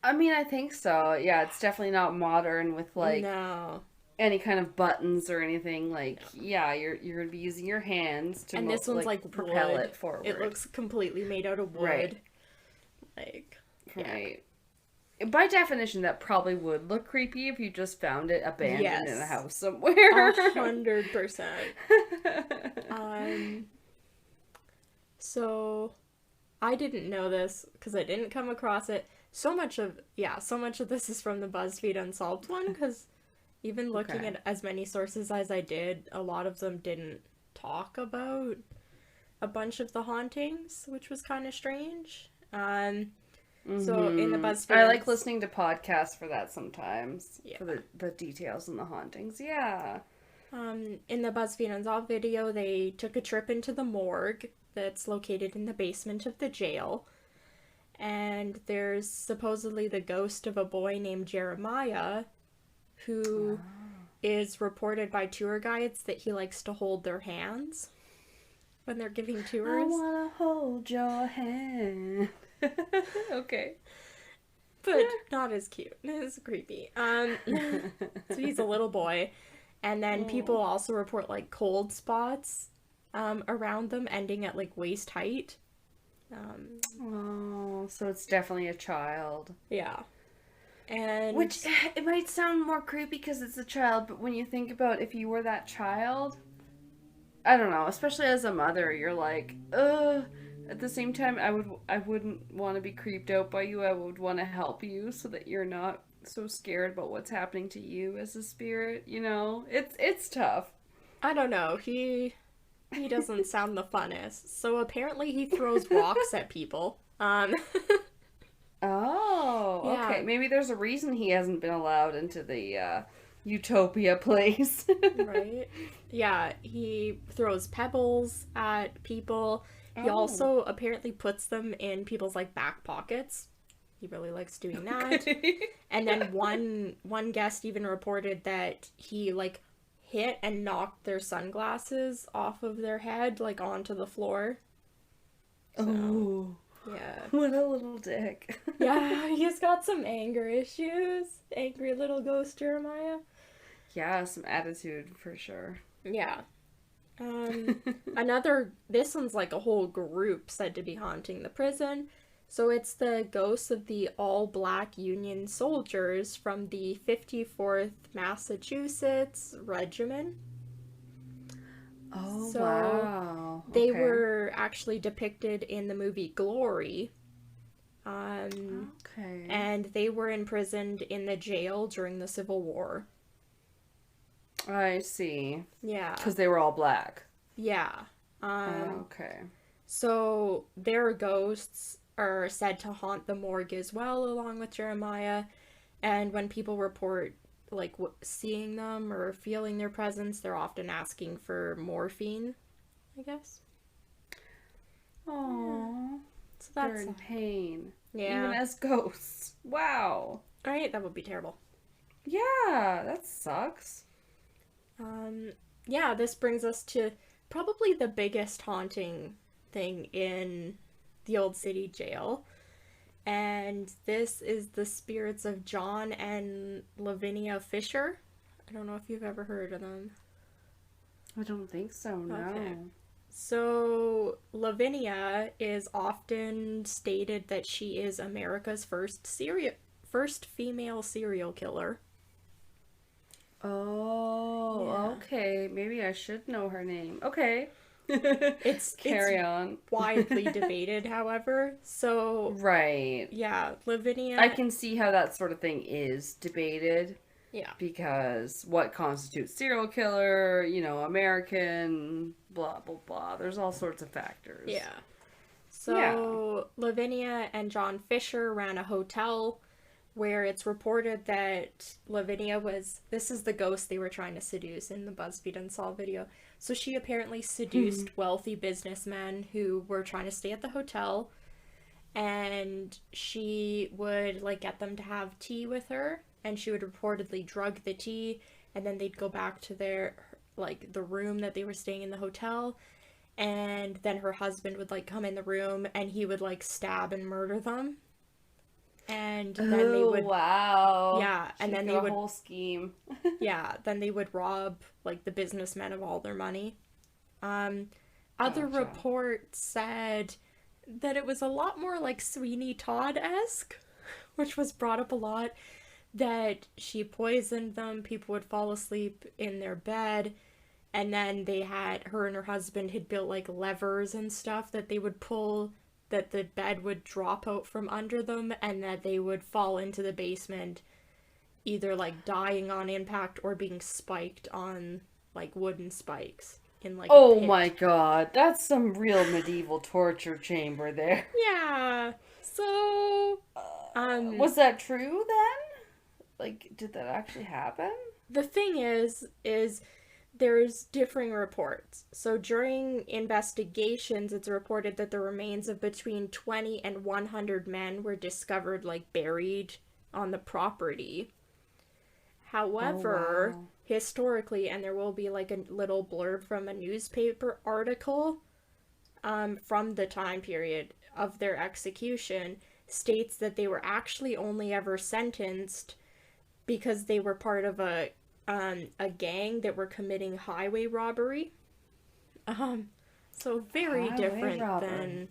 I mean, I think so. Yeah, it's definitely not modern with like No. any kind of buttons or anything. Like, yeah, you're gonna be using your hands to And this one's like propel wood. it forward. It looks completely made out of wood. Right. Like, yeah. Right. By definition, that probably would look creepy if you just found it abandoned in a Yes. house somewhere. 100%. So I didn't know this because I didn't come across it. So much of this is from the BuzzFeed Unsolved one, because even looking Okay. at as many sources as I did, a lot of them didn't talk about a bunch of the hauntings, which was kind of strange. So in the BuzzFeed, I like listening to podcasts for that sometimes. Yeah. For the details and the hauntings. Yeah. In the BuzzFeed Unsolved video, they took a trip into the morgue that's located in the basement of the jail. And there's supposedly the ghost of a boy named Jeremiah, who is reported by tour guides that he likes to hold their hands when they're giving I tours. wanna hold your hand. Okay. But not as cute. It's creepy. So he's a little boy. And then people also report, like, cold spots around them ending at, like, waist height. Oh, so it's definitely a child. Yeah. And Which, it might sound more creepy because it's a child, but when you think about if you were that child, I don't know, especially as a mother, you're like, ugh. At the same time, I wouldn't want to be creeped out by you. I would want to help you so that you're not so scared about what's happening to you as a spirit, you know? It's tough. I don't know. He doesn't sound the funnest. So apparently he throws rocks at people. Oh, Yeah. okay. Maybe there's a reason he hasn't been allowed into the Utopia place. Right? Yeah, he throws pebbles at people. He Oh. also apparently puts them in people's, like, back pockets. He really likes doing that. Okay. And then one guest even reported that he, like, hit and knocked their sunglasses off of their head, like, onto the floor. So, Oh, yeah. what a little dick. Yeah, he's got some anger issues. Angry little ghost Jeremiah. Yeah, some attitude for sure. Yeah. This one's like a whole group said to be haunting the prison. So it's the ghosts of the all-black Union soldiers from the 54th Massachusetts Regiment. Oh, So wow. they Okay. were actually depicted in the movie Glory. Okay. And they were imprisoned in the jail during the Civil War. I see. Yeah. Because they were all black. Yeah. Okay. So their ghosts are said to haunt the morgue as well, along with Jeremiah. And when people report like seeing them or feeling their presence, they're often asking for morphine, I guess. Aww. So They're that's in pain. yeah. Even as ghosts. Wow. Right, that would be terrible. Yeah, that sucks. Yeah, this brings us to probably the biggest haunting thing in the Old City Jail. And this is the spirits of John and Lavinia Fisher. I don't know if you've ever heard of them. I don't think so, no. Okay. So, Lavinia is often stated that she is America's first female serial killer. Oh, Yeah. okay. Maybe I should know her name. Okay. It's Carry on. widely debated, however. So, Right. yeah, Lavinia. I can see how that sort of thing is debated. Yeah. Because what constitutes serial killer, American, blah, blah, blah. There's all sorts of factors. Yeah. So, Lavinia and John Fisher ran a hotel where it's reported that Lavinia this is the ghost they were trying to seduce in the BuzzFeed Unsolved video. So she apparently seduced wealthy businessmen who were trying to stay at the hotel, and she would like get them to have tea with her, and she would reportedly drug the tea, and then they'd go back to their the room that they were staying in the hotel, and then her husband would come in the room and he would stab and murder them. And then they would wow. Yeah, and then they a would whole scheme. yeah, then they would rob the businessmen of all their money. Other Gotcha. reports said that it was a lot more Sweeney Todd-esque, which was brought up a lot, that she poisoned them, people would fall asleep in their bed, and then her and her husband had built levers and stuff that they would pull, that the bed would drop out from under them, and that they would fall into the basement, either dying on impact or being spiked on wooden spikes in a Oh pit. my god, that's some real medieval torture chamber there. Yeah. So Was that true then? Did that actually happen? the thing is there's differing reports. So during investigations, it's reported that the remains of between 20 and 100 men were discovered buried on the property. However, Oh, wow. historically, and there will be a little blurb from a newspaper article from the time period of their execution, states that they were actually only ever sentenced because they were part of a gang that were committing highway robbery. So very Highway different robbery. than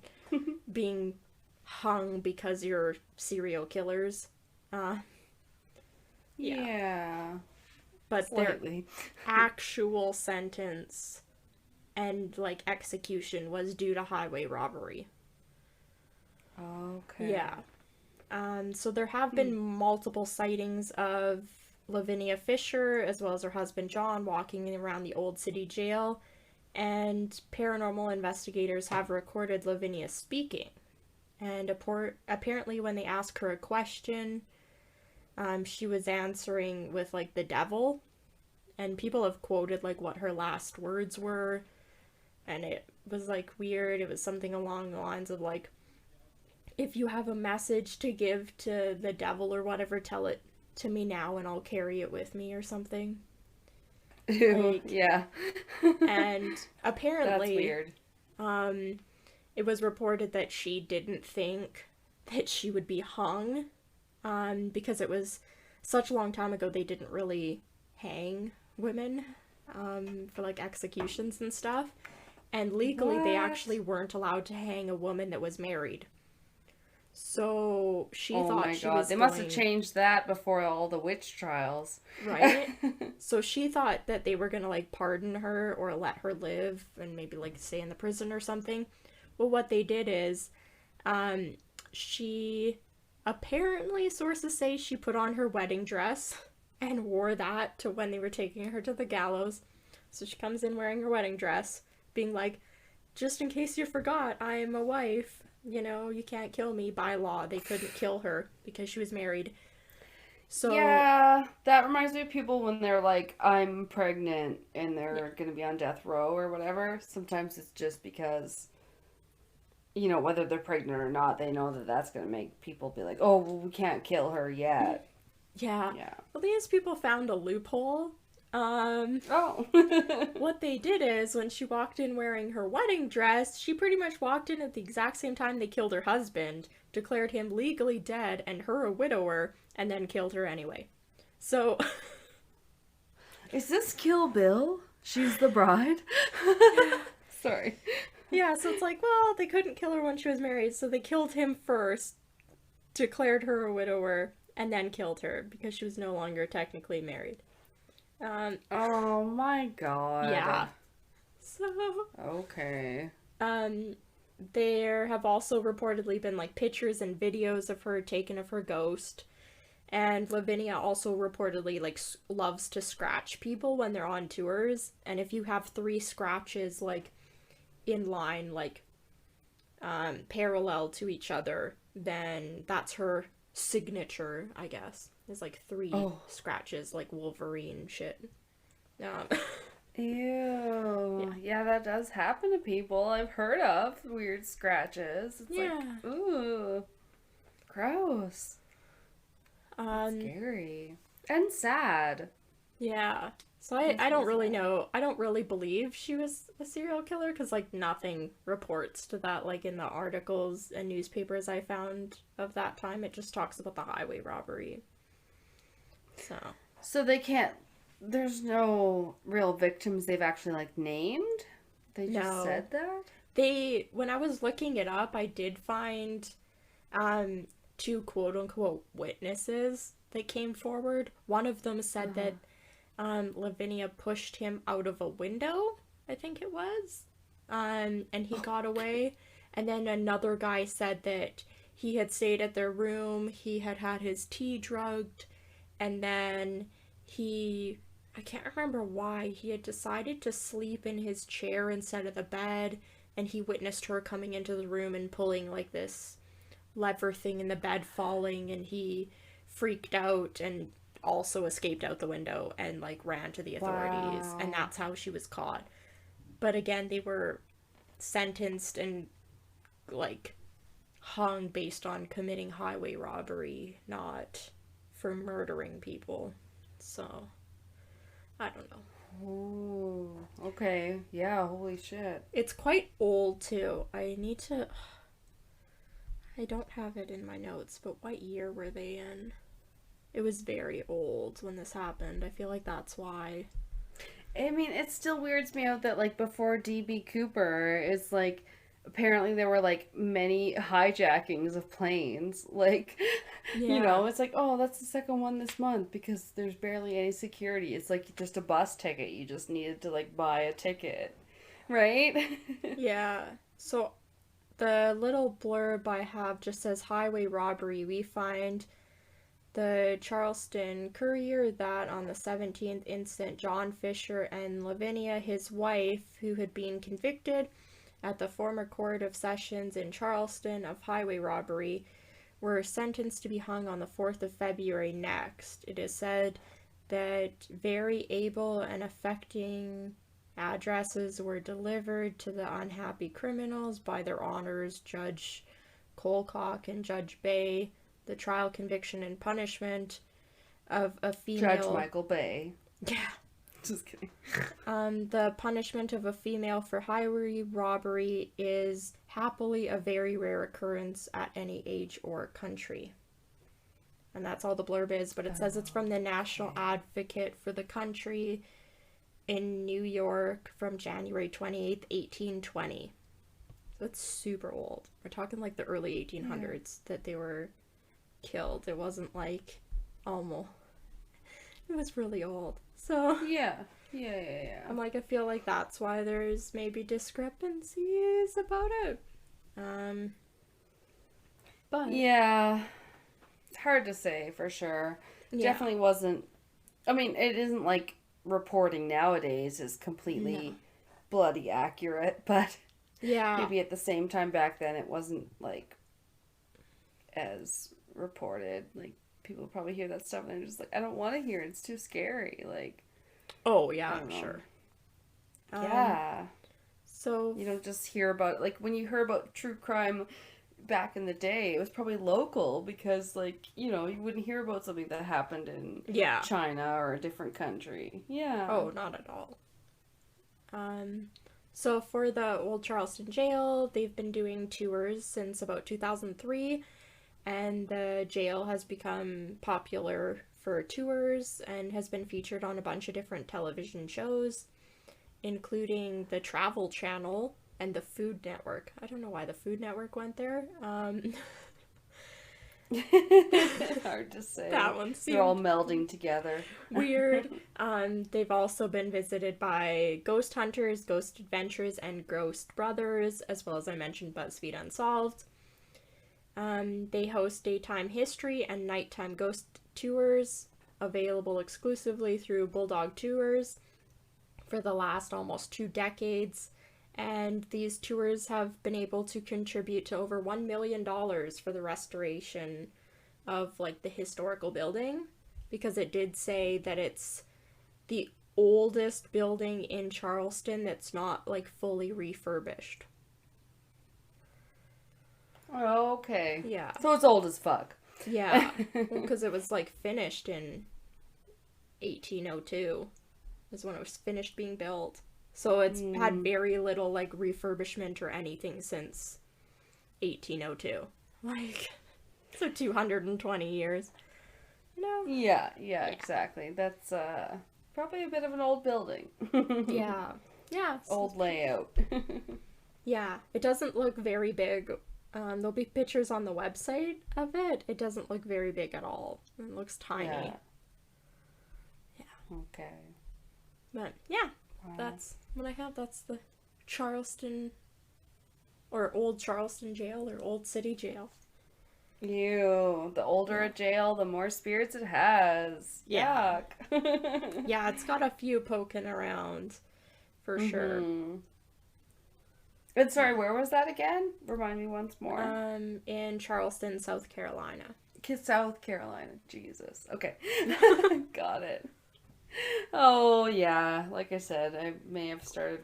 being hung because you're serial killers. Yeah. But their Slightly. actual sentence and execution was due to highway robbery. Okay. Yeah. So there have been multiple sightings of Lavinia Fisher, as well as her husband John, walking around the Old City Jail, and paranormal investigators have recorded Lavinia speaking. And apparently when they asked her a question, she was answering with the devil, and people have quoted what her last words were, and it was weird. It was something along the lines of if you have a message to give to the devil or whatever, tell it to me now and I'll carry it with me or something. Ew, yeah. And apparently That's weird. it was reported that she didn't think that she would be hung, because it was such a long time ago they didn't really hang women. for like executions and stuff. And legally, they actually weren't allowed to hang a woman that was married. So she thought she was They must have changed that before all the witch trials. Right? So she thought that they were gonna, like, pardon her or let her live and maybe, like, stay in the prison or something. Well, what they did is, she apparently, sources say, she put on her wedding dress and wore that to when they were taking her to the gallows. So she comes in wearing her wedding dress, being like, just in case you forgot, I am a wife. You know, you can't kill me by law. They couldn't kill her because she was married. So yeah, that reminds me of people when they're like, I'm pregnant and they're going to be on death row or whatever. Sometimes it's just because, you know, whether they're pregnant or not, they know that that's going to make people be like, oh, well, we can't kill her yet. yeah. Well, these people found a loophole. Oh. What they did is, when she walked in wearing her wedding dress, she pretty much walked in at the exact same time they killed her husband, declared him legally dead and her a widower, and then killed her anyway. So... Is this Kill Bill? She's the bride? Sorry. Yeah, so it's like, well, they couldn't kill her when she was married, so they killed him first, declared her a widower, and then killed her, because she was no longer technically married. Oh my god. Yeah. So... Okay. There have also reportedly been, like, pictures and videos of her taken of her ghost. And Lavinia also reportedly, like, loves to scratch people when they're on tours. And if you have 3 scratches, like, in line, like, parallel to each other, then that's her signature, I guess. There's, like, 3 scratches, like Wolverine shit. Ew. Yeah, that does happen to people. I've heard of weird scratches. It's like, ooh. Gross. Scary. And sad. Yeah. So I don't really know. I don't really believe she was a serial killer because, like, nothing reports to that, like, in the articles and newspapers I found of that time. It just talks about the highway robbery. So they can't... There's no real victims they've actually, like, named? They just said that? When I was looking it up, I did find 2 quote-unquote witnesses that came forward. One of them said that Lavinia pushed him out of a window, I think it was, and he got away. And then another guy said that he had stayed at their room, he had had his tea drugged, and then I can't remember why, he had decided to sleep in his chair instead of the bed, and he witnessed her coming into the room and pulling, like, this lever thing in the bed falling, and he freaked out and also escaped out the window and, like, ran to the authorities. Wow. And that's how she was caught. But again, they were sentenced and, like, hung based on committing highway robbery, not for murdering people. So, I don't know. Oh, okay. Yeah, holy shit. It's quite old, too. I don't have it in my notes, but what year were they in? It was very old when this happened. I feel like that's why. I mean, it still weirds me out that, like, before D.B. Cooper, it's like, apparently there were, like, many hijackings of planes. Like, you know, it's like, oh, that's the second one this month because there's barely any security. It's like just a bus ticket. You just needed to, like, buy a ticket. Right? Yeah. So, the little blurb I have just says highway robbery. We find the Charleston Courier that on the 17th instant, John Fisher and Lavinia, his wife, who had been convicted at the former Court of Sessions in Charleston of highway robbery, were sentenced to be hung on the 4th of February next. It is said that very able and affecting addresses were delivered to the unhappy criminals by their honors, Judge Colcock and Judge Bay. The trial, conviction, and punishment of a female... Judge Michael Bay. Yeah. Just kidding. The punishment of a female for highway robbery is happily a very rare occurrence at any age or country. And that's all the blurb is, but it says it's from the National Advocate for the country, in New York from January 28th, 1820. So it's super old. We're talking like the early 1800s that they were killed. It wasn't like almost. It was really old. So Yeah. I'm like, I feel like that's why there's maybe discrepancies about it. But Yeah. It's hard to say for sure. yeah. Definitely wasn't. I mean, it isn't like reporting nowadays is completely No. bloody accurate, but Yeah. maybe at the same time back then it wasn't like as reported. Like people probably hear that stuff and they're just like, I don't want to hear it. It's too scary. Like, Oh I yeah, don't know. sure. Yeah. So You don't just hear about like when you heard about true crime back in the day, it was probably local because like, you know, you wouldn't hear about something that happened in yeah. China or a different country. Yeah. Oh, not at all. So for the Old Charleston Jail, they've been doing tours since about 2003, and the jail has become popular for tours and has been featured on a bunch of different television shows, including the Travel Channel and the Food Network. I don't know why the Food Network went there. Hard to say. That one They're all seemed melding together. weird. They've also been visited by Ghost Hunters, Ghost Adventures, and Ghost Brothers, as well as I mentioned BuzzFeed Unsolved. They host daytime history and nighttime ghost tours, available exclusively through Bulldog Tours for the last almost 2 decades. And these tours have been able to contribute to over $1 million for the restoration of like the historical building, because it did say that it's the oldest building in Charleston that's not like fully refurbished. Oh, okay. Yeah. So it's old as fuck. Yeah. Well, because it was like finished in 1802 is when it was finished being built. So it's had very little like refurbishment or anything since 1802. Like, so 220 years. You know? Yeah, exactly. That's probably a bit of an old building. Yeah. Yeah. Old layout. Yeah. It doesn't look very big. There'll be pictures on the website of it. It doesn't look very big at all. It looks tiny. Yeah. Okay. But yeah, Wow. that's what I have. That's the Charleston, or Old Charleston Jail, or Old City Jail. Ew. The older a jail, the more spirits it has. Yeah. Yuck. Yeah, it's got a few poking around, for sure. And sorry, where was that again? Remind me once more. In Charleston, South Carolina. South Carolina. Jesus. Okay. Got it. Oh, yeah. Like I said, I may have started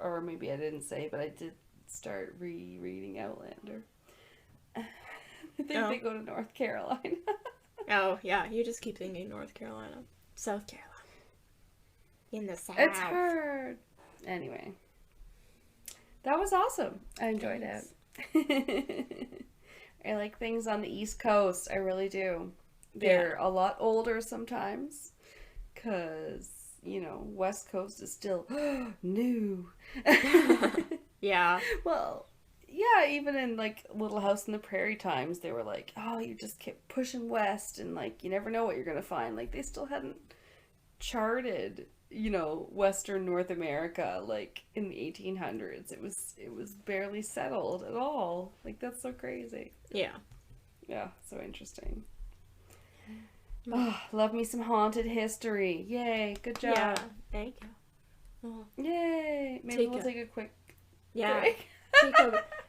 or maybe I didn't say, but I did start rereading Outlander. I think they go to North Carolina. Oh, yeah, you just keep thinking North Carolina. South Carolina. In the South. It's hard. Anyway. That was awesome. I enjoyed it. I like things on the East Coast. I really do. They're a lot older sometimes. Because, you know, West Coast is still new. Yeah. Well, yeah, even in, like, Little House on the Prairie times, they were like, oh, you just keep pushing west and, like, you never know what you're going to find. Like, they still hadn't charted, you know, Western North America, like, in the 1800s. It was barely settled at all. Like, that's so crazy. Yeah. Yeah, so interesting. Oh, love me some haunted history. Yay, good job. Yeah, thank you. Well, yay. Maybe we'll take a quick break.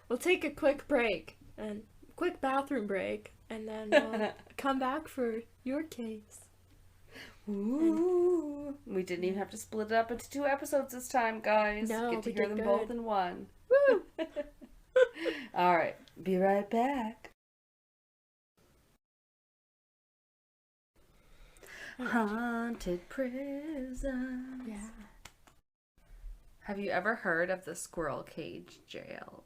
We'll take a quick break, and quick bathroom break, and then we'll come back for your case. Ooh. We didn't even have to split it up into 2 episodes this time, guys. No, Get to we hear did them good. both in one. Woo! All right, be right back. Haunted prison. Yeah. Have you ever heard of the Squirrel Cage Jail?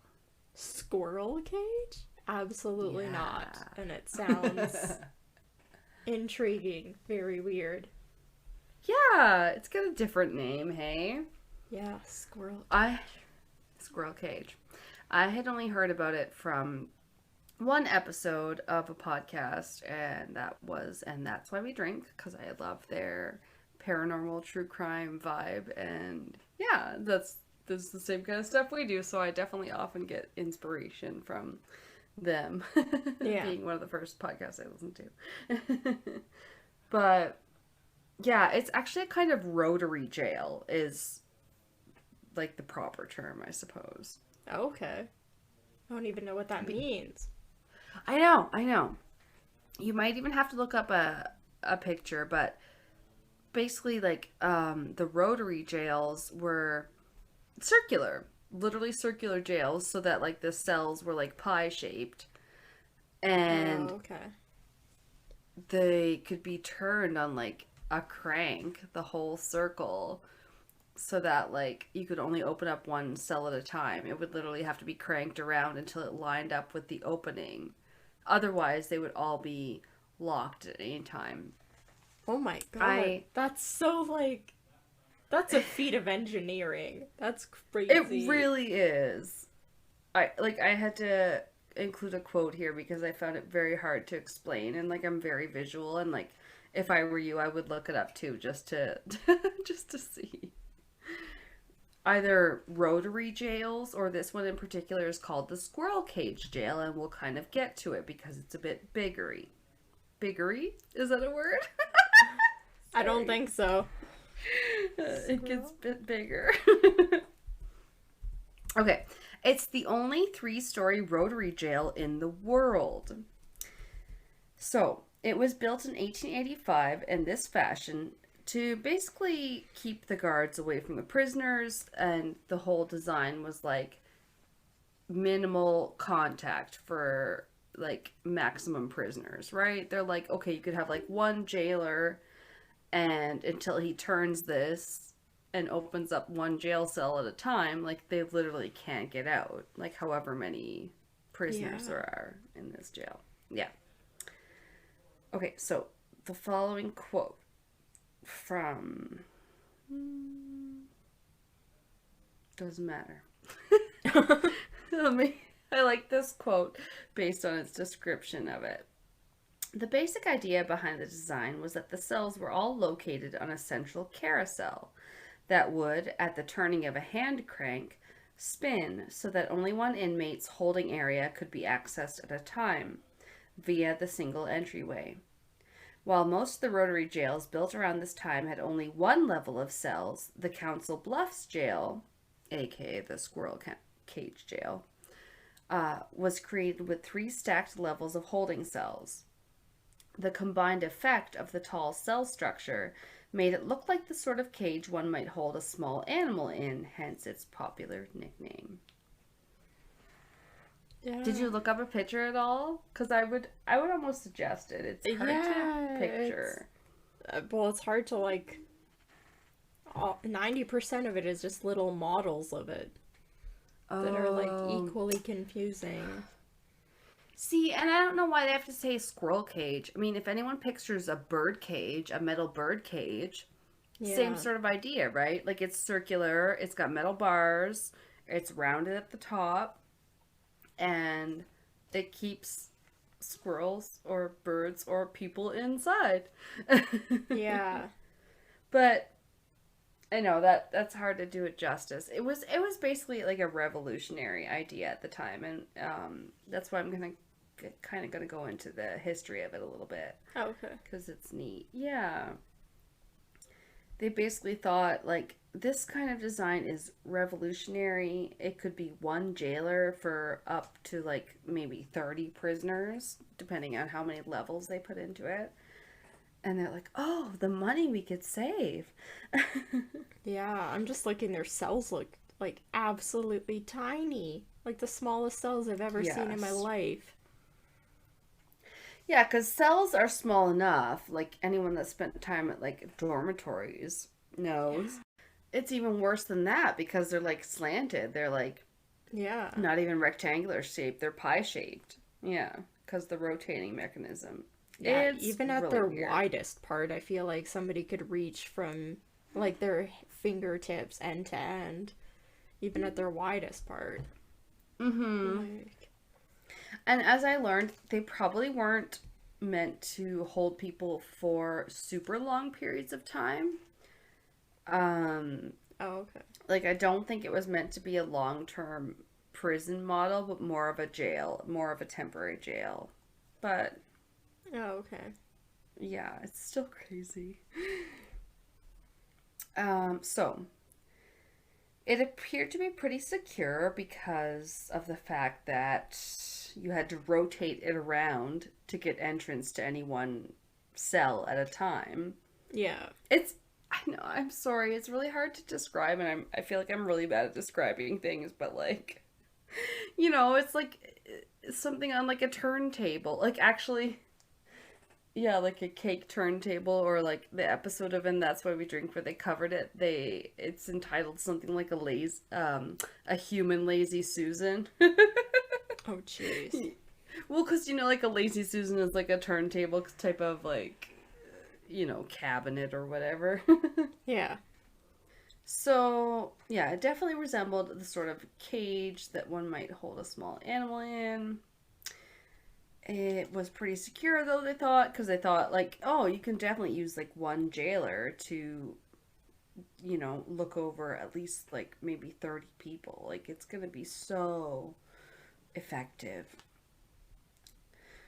Squirrel Cage? Absolutely Yeah. not. And it sounds intriguing. Very weird. Yeah, it's got a different name, hey? Yeah, Squirrel I Squirrel Cage. I had only heard about it from one episode of a podcast, and That's Why We Drink, because I love their paranormal true crime vibe, and yeah, that's the same kind of stuff we do, so I definitely often get inspiration from them. Yeah. Being one of the first podcasts I listen to. But yeah, it's actually a kind of rotary jail is like the proper term, I suppose. Okay. I don't even know what that means. I know. You might even have to look up a picture, but basically like the rotary jails were circular, literally circular jails, so that like the cells were like pie shaped, and Oh, okay. they could be turned on like a crank, the whole circle, so that like you could only open up one cell at a time. It would literally have to be cranked around until it lined up with the opening. Otherwise, they would all be locked at any time. Oh my god. That's so like that's a feat of engineering. That's crazy. It really is. I had to include a quote here because I found it very hard to explain, and like I'm very visual, and like if I were you I would look it up too just to just to see. Either rotary jails or this one in particular is called the Squirrel Cage Jail, and we'll kind of get to it because it's a bit biggery. Biggery? Is that a word? I don't think so. It gets a bit bigger. Okay. It's the only 3-story rotary jail in the world. So, it was built in 1885 in this fashion to basically keep the guards away from the prisoners, and the whole design was like minimal contact for like maximum prisoners, right? They're like, okay, you could have like one jailer, and until he turns this and opens up one jail cell at a time, like they literally can't get out, like however many prisoners there are in this jail. Yeah. Okay, so the following quote from doesn't matter. I like this quote based on its description of it. The basic idea behind the design was that the cells were all located on a central carousel that would, at the turning of a hand crank, spin so that only one inmate's holding area could be accessed at a time via the single entryway. While most of the rotary jails built around this time had only one level of cells, the Council Bluffs Jail, aka the Squirrel Cage Jail, was created with 3 stacked levels of holding cells. The combined effect of the tall cell structure made it look like the sort of cage one might hold a small animal in, hence its popular nickname. Yeah. Did you look up a picture at all? Because I would almost suggest it. It's hard to picture. It's hard to like. 90% of it is just little models of it that are like equally confusing. See, and I don't know why they have to say squirrel cage. I mean, if anyone pictures a bird cage, a metal bird cage, same sort of idea, right? Like it's circular, it's got metal bars, it's rounded at the top, and it keeps squirrels or birds or people inside. Yeah. But I know that's hard to do it justice. It was basically like a revolutionary idea at the time, and that's why I'm kind of gonna go into the history of it a little bit. Oh, okay. Because it's neat. Yeah. They basically thought like this kind of design is revolutionary. It could be one jailer for up to like maybe 30 prisoners, depending on how many levels they put into it. And they're like, oh, the money we could save. Yeah, I'm just looking, their cells look like absolutely tiny. Like the smallest cells I've ever seen in my life. Yeah, because cells are small enough. Like anyone that spent time at like dormitories knows. It's even worse than that because they're like slanted. They're like not even rectangular shaped. They're pie shaped. Yeah, because the rotating mechanism. Yeah, It's even at really their weird. widest part, I feel like somebody could reach from like their fingertips end to end, even at their widest part. Mm-hmm. Like, And as I learned, they probably weren't meant to hold people for super long periods of time. Um, oh, okay. like I don't think it was meant to be a long-term prison model, but more of a jail, more of a temporary jail. But Oh, okay. yeah, it's still crazy. So it appeared to be pretty secure because of the fact that you had to rotate it around to get entrance to any one cell at a time. Yeah. It's I know, I'm sorry, it's really hard to describe and I feel like I'm really bad at describing things, but like it's like something on like a turntable. Like actually yeah, like a cake turntable or like the episode of And That's Why We Drink where they covered it. It's entitled something like a human lazy Susan. Oh, jeez. Well, cuz like a lazy Susan is like a turntable type of like cabinet or whatever. Yeah. So, yeah, it definitely resembled the sort of cage that one might hold a small animal in. It was pretty secure, though, they thought, because they thought, like, oh, you can definitely use, like, one jailer to, look over at least, like, maybe 30 people. Like, it's going to be so effective.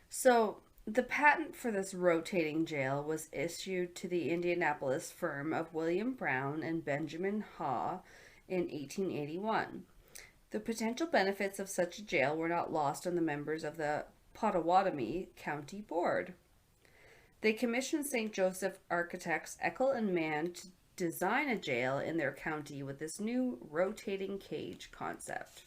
So, the patent for this rotating jail was issued to the Indianapolis firm of William Brown and Benjamin Haw in 1881. The potential benefits of such a jail were not lost on the members of the Pottawatomie County Board. They commissioned St. Joseph architects Eckel and Mann to design a jail in their county with this new rotating cage concept.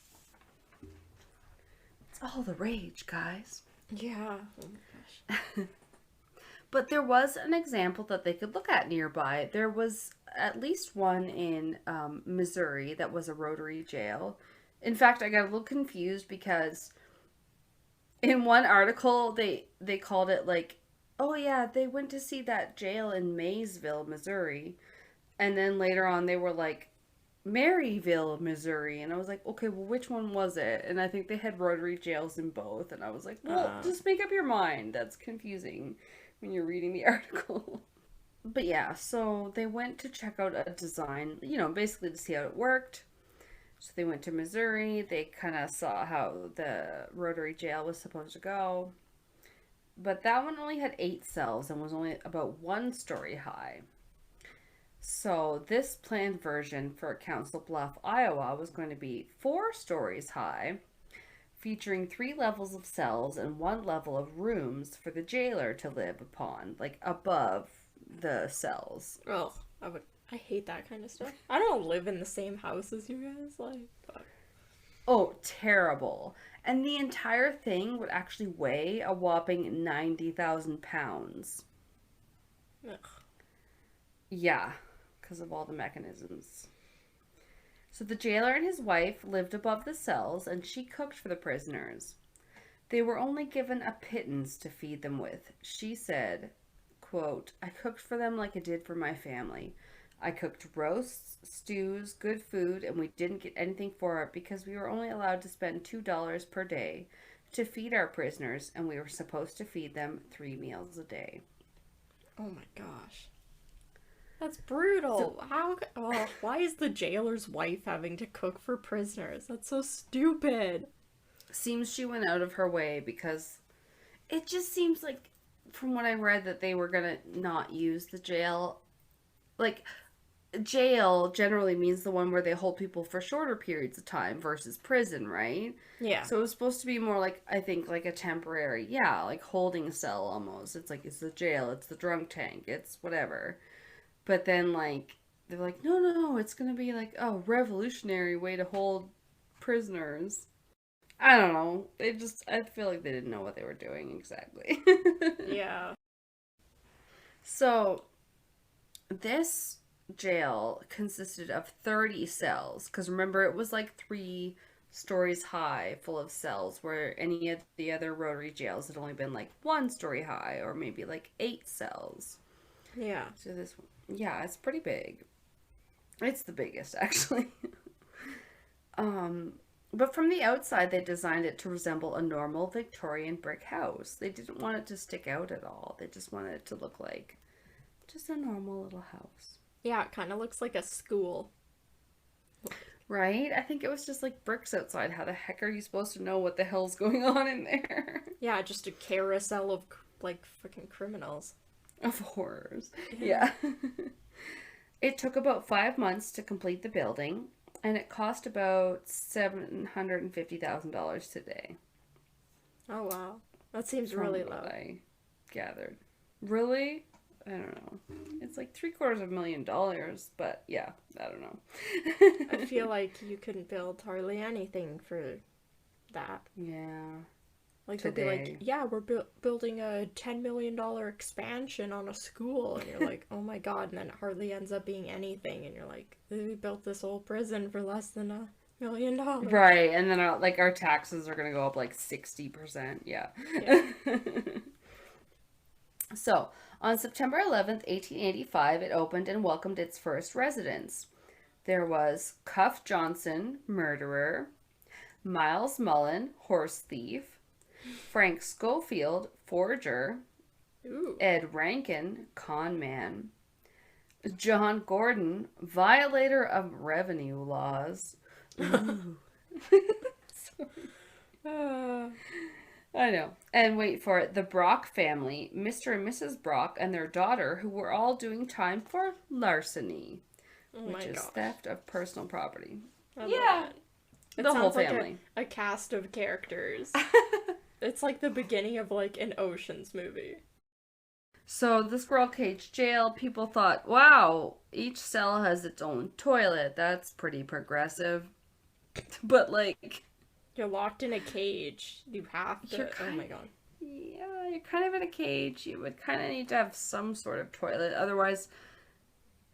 It's all the rage, guys. Yeah. Oh my gosh. But there was an example that they could look at nearby. There was at least one in Missouri that was a rotary jail. In fact, I got a little confused because in one article they called it like, oh yeah, they went to see that jail in Maysville, Missouri, and then later on they were like Maryville, Missouri, and I was like, okay, well, which one was it? And I think they had rotary jails in both, and I was like, well, just make up your mind. That's confusing when you're reading the article. But yeah, so they went to check out a design, basically to see how it worked. So they went to Missouri. They kind of saw how the rotary jail was supposed to go. But that one only had 8 cells and was only about 1 story high. So this planned version for Council Bluff, Iowa was going to be 4 stories high, featuring 3 levels of cells and 1 level of rooms for the jailer to live upon, like above the cells. Oh, I hate that kind of stuff. I don't live in the same house as you guys. Like, fuck. Oh, terrible. And the entire thing would actually weigh a whopping 90,000 pounds. Ugh. Yeah, because of all the mechanisms. So the jailer and his wife lived above the cells, and she cooked for the prisoners. They were only given a pittance to feed them with. She said, quote, I cooked for them like I did for my family. I cooked roasts, stews, good food, and we didn't get anything for it because we were only allowed to spend $2 per day to feed our prisoners, and we were supposed to feed them 3 meals a day. Oh my gosh. That's brutal. Why is the jailer's wife having to cook for prisoners? That's so stupid. Seems she went out of her way because it just seems like, from what I read, that they were going to not use the jail. Like, jail generally means the one where they hold people for shorter periods of time versus prison, right? Yeah. So it was supposed to be more like, I think, like a temporary, like holding cell almost. It's like, it's the jail, it's the drunk tank, it's whatever. But then, like, they're like, no, it's going to be like a revolutionary way to hold prisoners. I don't know. I feel like they didn't know what they were doing exactly. Yeah. So, this jail consisted of 30 cells. Because remember, it was like 3 stories high, full of cells, where any of the other rotary jails had only been like 1 story high, or maybe like 8 cells. Yeah. So this one, yeah, it's pretty big. It's the biggest, actually. But from the outside, they designed it to resemble a normal Victorian brick house. They didn't want it to stick out at all. They just wanted it to look like just a normal little house. Yeah, it kind of looks like a school. Right? I think it was just like bricks outside. How the heck are you supposed to know what the hell's going on in there? Yeah, just a carousel of, like, freaking criminals. Of horrors. Yeah. It took about 5 months to complete the building, and it cost about $750,000 today. Oh, wow. That seems really low. I gathered. Really? I don't know. It's like $750,000, but yeah, I don't know. I feel like you couldn't build hardly anything for that. Yeah. Like, they'll be like, yeah, we're building a $10 million expansion on a school. And you're like, oh my god. And then it hardly ends up being anything. And you're like, we built this whole prison for less than $1 million. Right. And then our taxes are going to go up like 60%. Yeah. So, on September 11th, 1885, it opened and welcomed its first residents. There was Cuff Johnson, murderer, Miles Mullen, horse thief, Frank Schofield, forger, Ooh. Ed Rankin, con man, John Gordon, violator of revenue laws. Ooh. I know. And wait for it, the Brock family, Mr. and Mrs. Brock, and their daughter, who were all doing time for larceny, which is theft of personal property. Yeah. The whole family. Like a cast of characters. It's like the beginning of like an Ocean's movie. So the Squirrel Cage Jail, people thought, wow, each cell has its own toilet. That's pretty progressive. But like... You're locked in a cage. You have to... Oh my god. Yeah, you're kind of in a cage. You would kind of need to have some sort of toilet. Otherwise,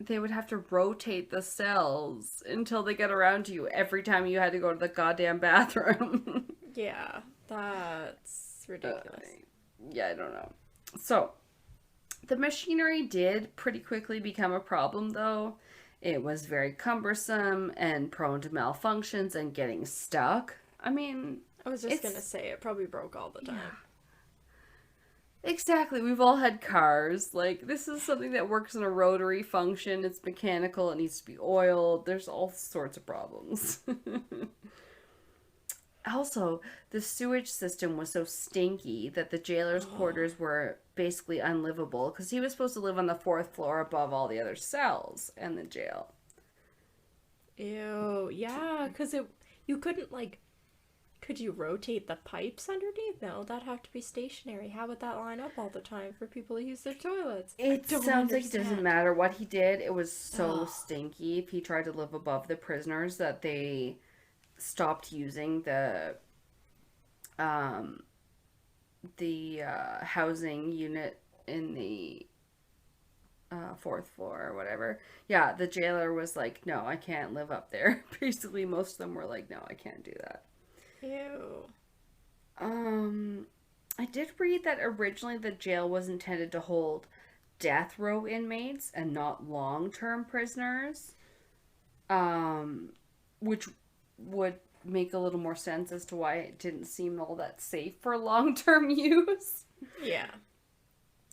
they would have to rotate the cells until they get around to you every time you had to go to the goddamn bathroom. Yeah, that's ridiculous. Yeah, I don't know. So, the machinery did pretty quickly become a problem, though. It was very cumbersome and prone to malfunctions and getting stuck. I mean... I was just gonna say, it probably broke all the time. Yeah. Exactly. We've all had cars. Like, this is something that works in a rotary function. It's mechanical. It needs to be oiled. There's all sorts of problems. Also, the sewage system was so stinky that the jailer's quarters were basically unlivable because he was supposed to live on the 4th floor above all the other cells in the jail. Ew. Yeah, because you couldn't, like... Could you rotate the pipes underneath? No, that'd have to be stationary. How would that line up all the time for people to use their toilets? It sounds like it doesn't matter what he did. It was so stinky if he tried to live above the prisoners that they stopped using the housing unit in the 4th floor or whatever. Yeah, the jailer was like, no, I can't live up there. Basically, most of them were like, no, I can't do that. Ew. I did read that originally the jail was intended to hold death row inmates and not long-term prisoners, which would make a little more sense as to why it didn't seem all that safe for long-term use. Yeah.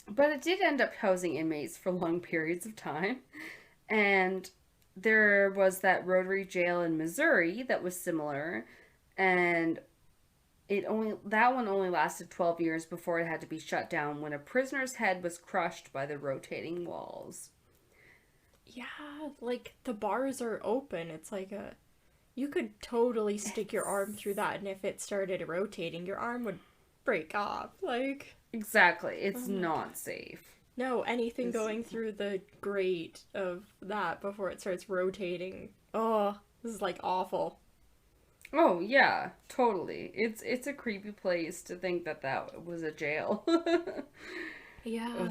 But it did end up housing inmates for long periods of time, and there was that rotary jail in Missouri that was similar, and that one only lasted 12 years before it had to be shut down when a prisoner's head was crushed by the rotating walls. Yeah, like the bars are open. It's like you could totally stick your arm through that, and if it started rotating, your arm would break off. Like, exactly. It's not safe. No, anything going through the grate of that before it starts rotating. Oh, this is like awful. Oh, yeah, totally. It's a creepy place to think that was a jail. Yeah.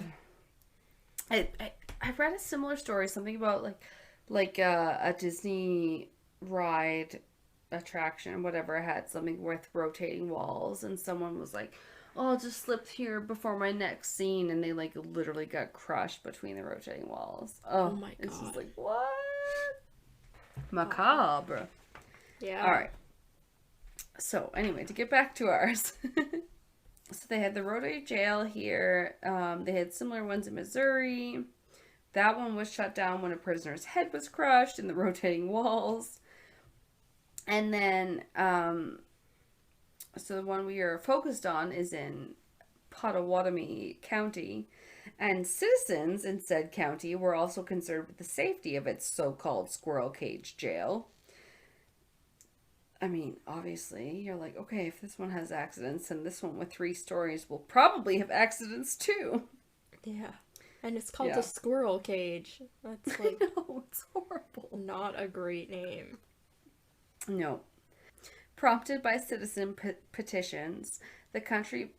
I read a similar story, something about like a Disney ride attraction, whatever, had something with rotating walls, and someone was like, "Oh, I'll just slip here before my next scene," and they like literally got crushed between the rotating walls. Oh Oh, my it's just god. like, what? Wow. Macabre. Yeah. All right. So anyway, to get back to ours. So they had the rotary jail here. They had similar ones in Missouri. That one was shut down when a prisoner's head was crushed in the rotating walls. And then, so the one we are focused on is in Pottawatomie County. And citizens in said county were also concerned with the safety of its so-called Squirrel Cage Jail. I mean, obviously, you're like, okay, if this one has accidents, and this one with 3 stories will probably have accidents too. Yeah. And it's called Yeah. a squirrel cage. That's like No, it's horrible. not a great name. No. Prompted by citizen petitions, the county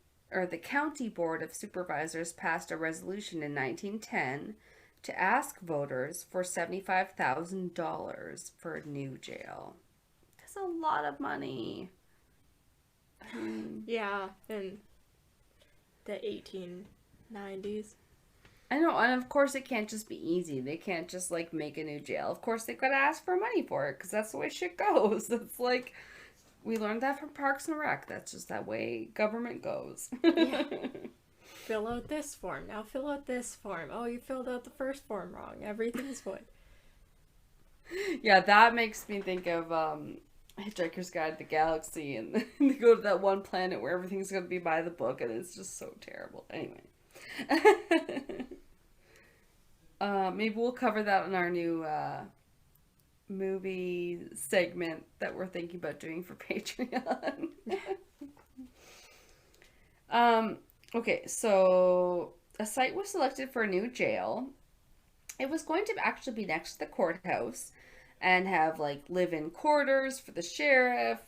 board of supervisors passed a resolution in 1910 to ask voters for $75,000 for a new jail. That's a lot of money. Yeah, in the 1890s. I know, and of course it can't just be easy. They can't just like make a new jail. Of course they've got to ask for money for it because that's the way shit goes. It's like we learned that from Parks and Rec. That's just that way government goes. Yeah. Fill out this form. Now fill out this form. Oh, you filled out the first form wrong. Everything's fine. Yeah, that makes me think of Hitchhiker's Guide to the Galaxy, and they go to that one planet where everything's going to be by the book, and it's just so terrible. Anyway. Maybe we'll cover that in our new movie segment that we're thinking about doing for Patreon. Okay, so a site was selected for a new jail. It was going to actually be next to the courthouse and have like live-in quarters for the sheriff,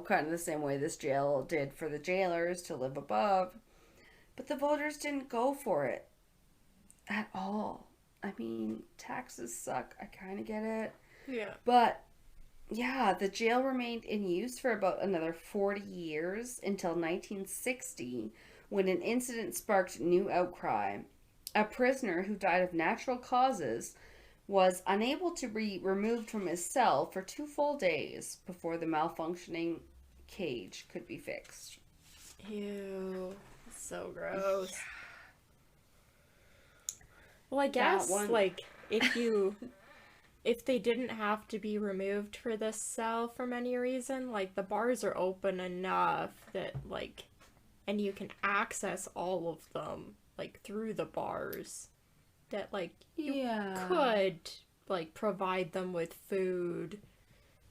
kind of the same way this jail did for the jailers to live above. But the voters didn't go for it at all. I mean, taxes suck. I kind of get it. Yeah. But yeah, the jail remained in use for about another 40 years until 1960, when an incident sparked new outcry. A prisoner who died of natural causes was unable to be removed from his cell for 2 full days before the malfunctioning cage could be fixed. Ew. So gross. Well, I guess, like, if they didn't have to be removed for this cell for any reason, like, the bars are open enough that, like, and you can access all of them, like, through the bars, that, like, you could, like, provide them with food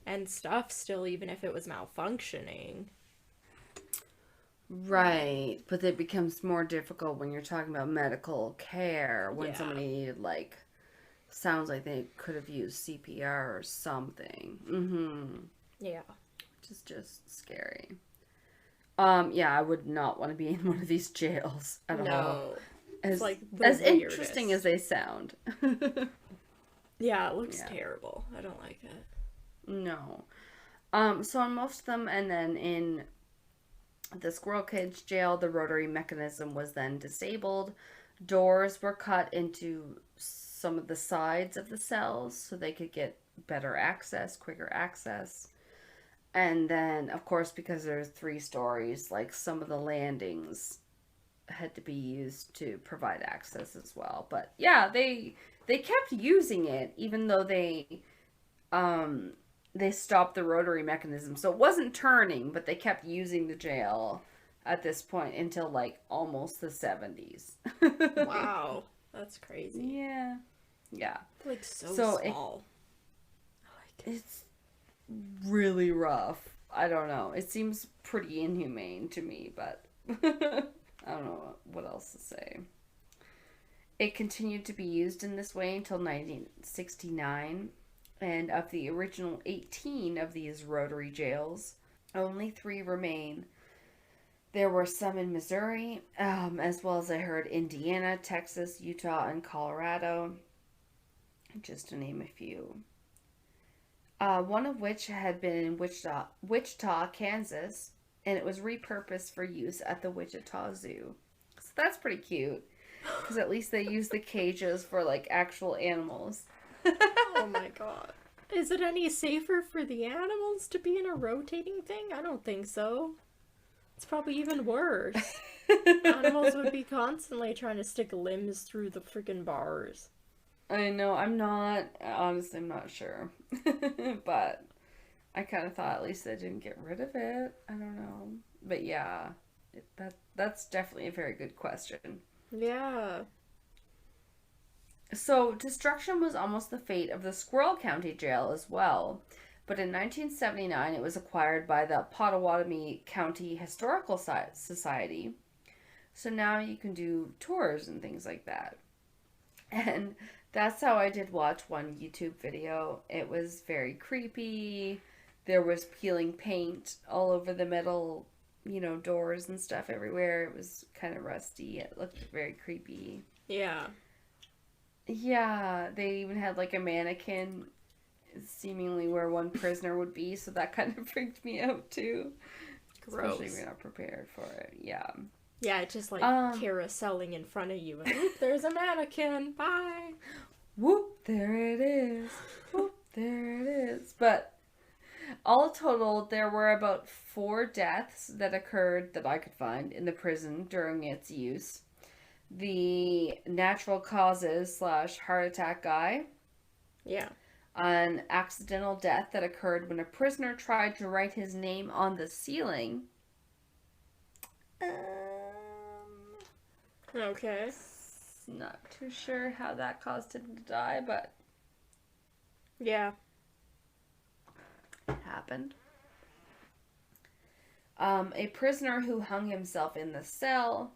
and stuff still, even if it was malfunctioning. Right, but it becomes more difficult when you're talking about medical care, when somebody needed, like, sounds like they could have used CPR or something. Yeah. Which is just scary. Yeah, I would not want to be in one of these jails at all. No. As, like as weirdest. interesting as they sound. Yeah, it looks terrible. I don't like it. No. So on most of them, and then in the Squirrel Cage Jail, the rotary mechanism was then disabled. Doors were cut into some of the sides of the cells so they could get better access, quicker access. And then, of course, because there's 3 stories, like some of the landings had to be used to provide access as well. But yeah, they kept using it even though they stopped the rotary mechanism. So it wasn't turning, but they kept using the jail at this point until like almost the 70s. Wow. That's crazy. Yeah. Yeah. Like so small. It's really rough. I don't know. It seems pretty inhumane to me, but I don't know what else to say. It continued to be used in this way until 1969. And of the original 18 of these rotary jails, only 3 remain. There were some in Missouri, as well as I heard Indiana, Texas, Utah, and Colorado, just to name a few. One of which had been in Wichita, Kansas, and it was repurposed for use at the Wichita Zoo. So that's pretty cute, because at least they use the cages for like actual animals. Oh my god. Is it any safer for the animals to be in a rotating thing? I don't think so. It's probably even worse. Animals would be constantly trying to stick limbs through the freaking bars. I know, honestly, I'm not sure. But I kind of thought at least they didn't get rid of it. I don't know. But yeah, that's definitely a very good question. Yeah. So, destruction was almost the fate of the Squirrel County Jail as well. But in 1979, it was acquired by the Pottawatomie County Historical Society. So now you can do tours and things like that. And that's how I did watch one YouTube video. It was very creepy. There was peeling paint all over the metal, doors and stuff everywhere. It was kind of rusty. It looked very creepy. Yeah. Yeah, they even had like a mannequin seemingly where one prisoner would be, so that kind of freaked me out too. Gross. Especially if you're not prepared for it. Yeah. Yeah, it's just like carouseling in front of you. And whoop, there's a mannequin. Bye. Whoop, there it is. Whoop, there it is. But all total, there were about 4 deaths that occurred that I could find in the prison during its use. The natural causes / heart attack guy. Yeah. An accidental death that occurred when a prisoner tried to write his name on the ceiling. Okay. Not too sure how that caused him to die, but yeah, it happened. A prisoner who hung himself in the cell,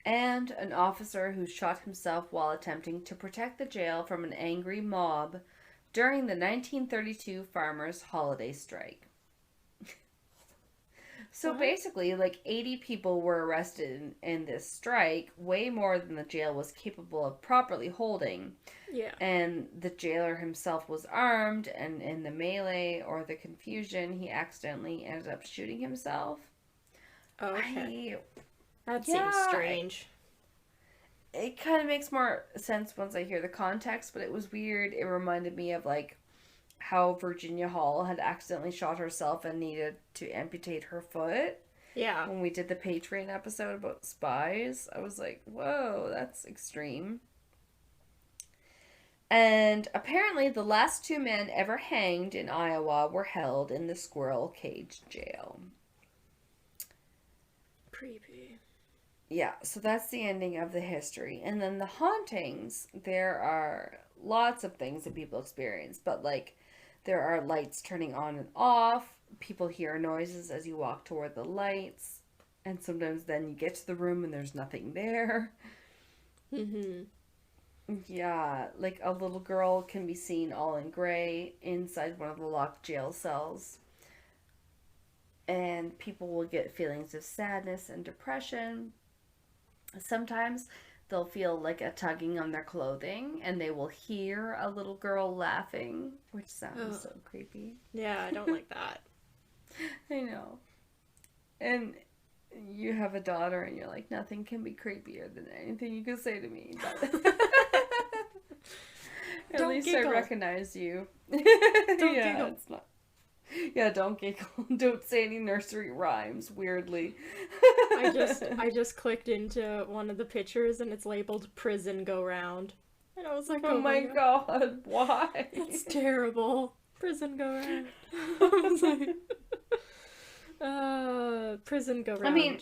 and an officer who shot himself while attempting to protect the jail from an angry mob during the 1932 farmers' holiday strike. So basically, like 80 people were arrested in this strike, way more than the jail was capable of properly holding. Yeah. And the jailer himself was armed, and in the melee or the confusion, he accidentally ended up shooting himself. Okay. That seems strange. It kind of makes more sense once I hear the context, but it was weird. It reminded me of like how Virginia Hall had accidentally shot herself and needed to amputate her foot. Yeah. When we did the Patreon episode about spies, I was like, whoa, that's extreme. And apparently the last 2 men ever hanged in Iowa were held in the Squirrel Cage Jail. Creepy. Yeah, so that's the ending of the history. And then the hauntings, there are lots of things that people experience, but like there are lights turning on and off. People hear noises as you walk toward the lights. And sometimes then you get to the room and there's nothing there. Mm-hmm. Yeah, like a little girl can be seen all in gray inside one of the locked jail cells. And people will get feelings of sadness and depression. Sometimes they'll feel like a tugging on their clothing, and they will hear a little girl laughing, which sounds so creepy. Yeah, I don't like that. I know. And you have a daughter, and you're like, nothing can be creepier than anything you can say to me. But at least giggle. I recognize you. Don't giggle. It's not. Yeah, don't giggle. Don't say any nursery rhymes, weirdly. I just clicked into one of the pictures and it's labeled prison go round. And I was like, oh my god, why? That's terrible. Prison go round. I was like, prison go round. I mean,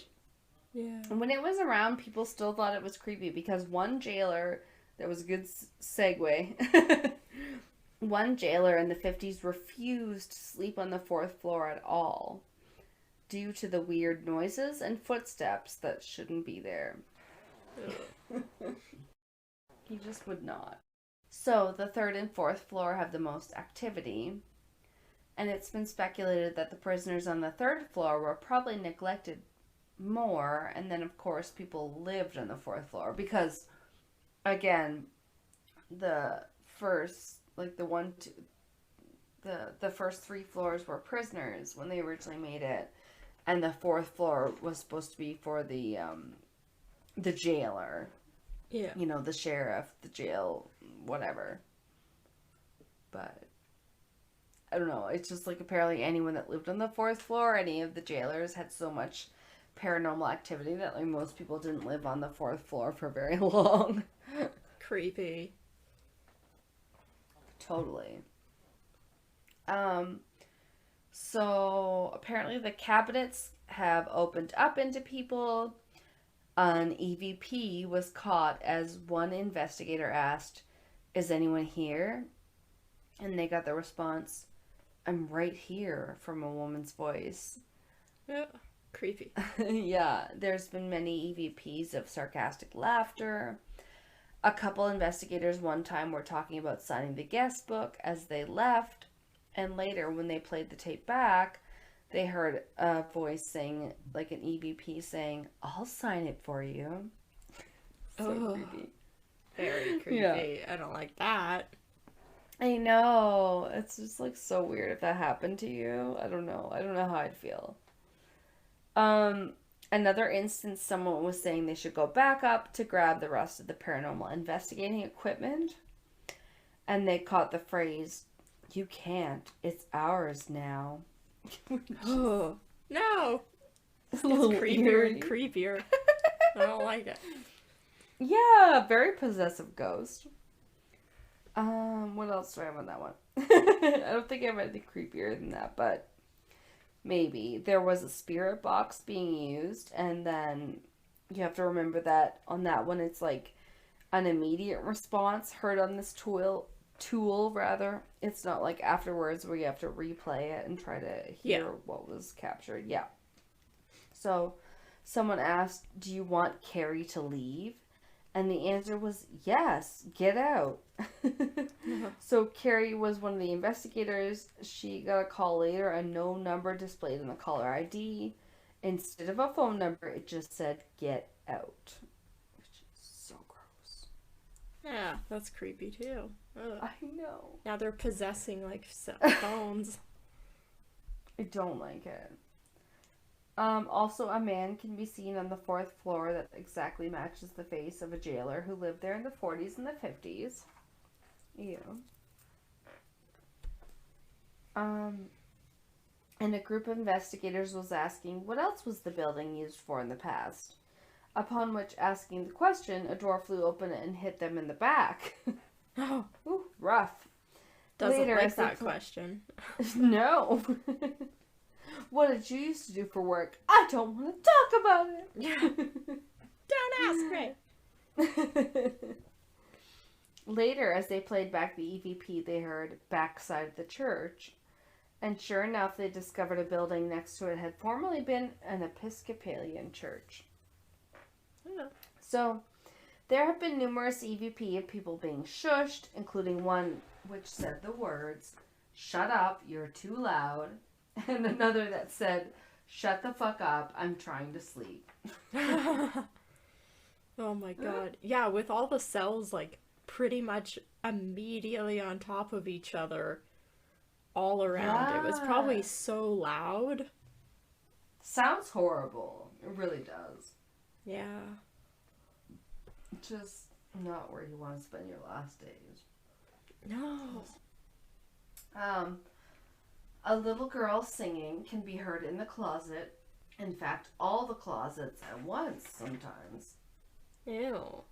yeah. When it was around, people still thought it was creepy because one jailer, that was a good segue, one jailer in the 50s refused to sleep on the 4th floor at all due to the weird noises and footsteps that shouldn't be there. He just would not. So the 3rd and 4th floor have the most activity, and it's been speculated that the prisoners on the 3rd floor were probably neglected more, and then of course people lived on the 4th floor because, again, the first, like the the first 3 floors were prisoners when they originally made it, and the 4th floor was supposed to be for the jailer. Yeah. You know, the sheriff, the jail, whatever. But I don't know. It's just like apparently anyone that lived on the 4th floor, any of the jailers had so much paranormal activity that like most people didn't live on the 4th floor for very long. Creepy. Totally. So apparently the cabinets have opened up into people. An EVP was caught as one investigator asked, "Is anyone here?" And they got the response, "I'm right here," from a woman's voice. Yeah. Creepy. Yeah, there's been many EVPs of sarcastic laughter. A couple investigators one time were talking about signing the guest book as they left, and later when they played the tape back, they heard a voice saying, like an EVP saying, "I'll sign it for you." So creepy. Very creepy. Yeah. I don't like that. I know. It's just like so weird if that happened to you. I don't know. I don't know how I'd feel. Another instance, someone was saying they should go back up to grab the rest of the paranormal investigating equipment. And they caught the phrase, "You can't. It's ours now." Oh, no. It's little creepier eerie. and creepier. I don't like it. Yeah, very possessive ghost. What else do I have on that one? I don't think I have anything creepier than that, but maybe. There was a spirit box being used, and then you have to remember that on that one it's like an immediate response heard on this tool rather. It's not like afterwards where you have to replay it and try to hear what was captured. Yeah. So someone asked, "Do you want Carrie to leave?" And the answer was, "Yes, get out." So Carrie was one of the investigators. She got a call later, a no number displayed in the caller ID. Instead of a phone number, it just said, "Get out." Which is so gross. Yeah, that's creepy too. Ugh. I know. Now they're possessing like phones. I don't like it. Also, a man can be seen on the 4th floor that exactly matches the face of a jailer who lived there in the 40s and the 50s. Ew. And a group of investigators was asking what else was the building used for in the past. Upon which, asking the question, a door flew open and hit them in the back. Oh, Ooh, rough. doesn't Later, like as they that question. No. What did you used to do for work? I don't want to talk about it. Yeah. Don't ask me. Later, as they played back the EVP, they heard "backside of the church." And sure enough, they discovered a building next to it had formerly been an Episcopalian church. Oh. So, there have been numerous EVP of people being shushed, including one which said the words, "Shut up, you're too loud," and another that said, "Shut the fuck up, I'm trying to sleep." Oh my god. Yeah, with all the cells like pretty much immediately on top of each other all around. It was probably so loud. Sounds horrible. It really does. Yeah. Just not where you want to spend your last days. No. A little girl singing can be heard in the closet. In fact, all the closets at once sometimes. Ew.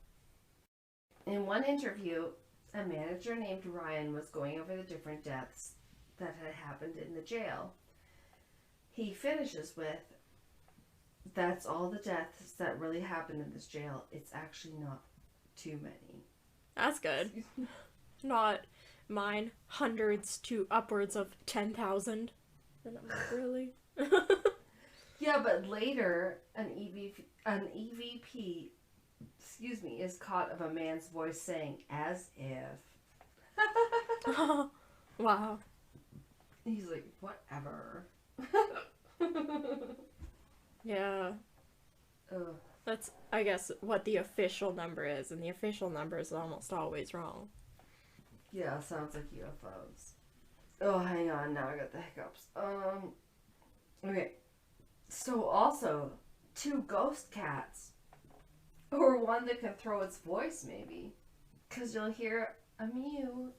In one interview, a manager named Ryan was going over the different deaths that had happened in the jail. He finishes with, "That's all the deaths that really happened in this jail. It's actually not too many." That's good. Not mine. Hundreds to upwards of 10,000. And I'm like, really? Yeah, but later, an EVP, is caught of a man's voice saying, "As if." Wow. He's like, "Whatever." Yeah. Ugh. That's, I guess, what the official number is, and the official number is almost always wrong. Yeah, sounds like UFOs. Oh, hang on. Now I got the hiccups. Okay. So also, 2 ghost cats. Or one that can throw its voice, maybe. Because you'll hear a mew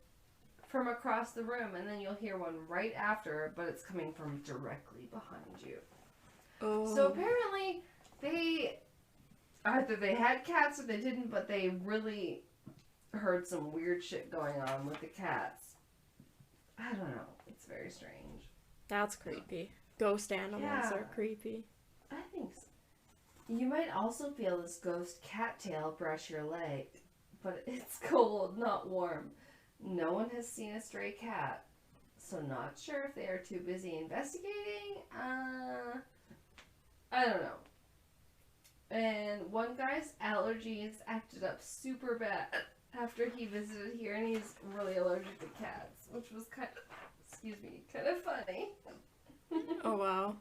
from across the room, and then you'll hear one right after, but it's coming from directly behind you. Oh. So apparently, either they had cats or they didn't, but they really heard some weird shit going on with the cats. I don't know. It's very strange. That's creepy. Ghost animals are creepy. I think so. You might also feel this ghost cattail brush your leg, but it's cold, not warm. No one has seen a stray cat, so not sure if they are too busy investigating. I don't know. And one guy's allergies acted up super bad after he visited here, and he's really allergic to cats, which was kind of funny. Oh, wow.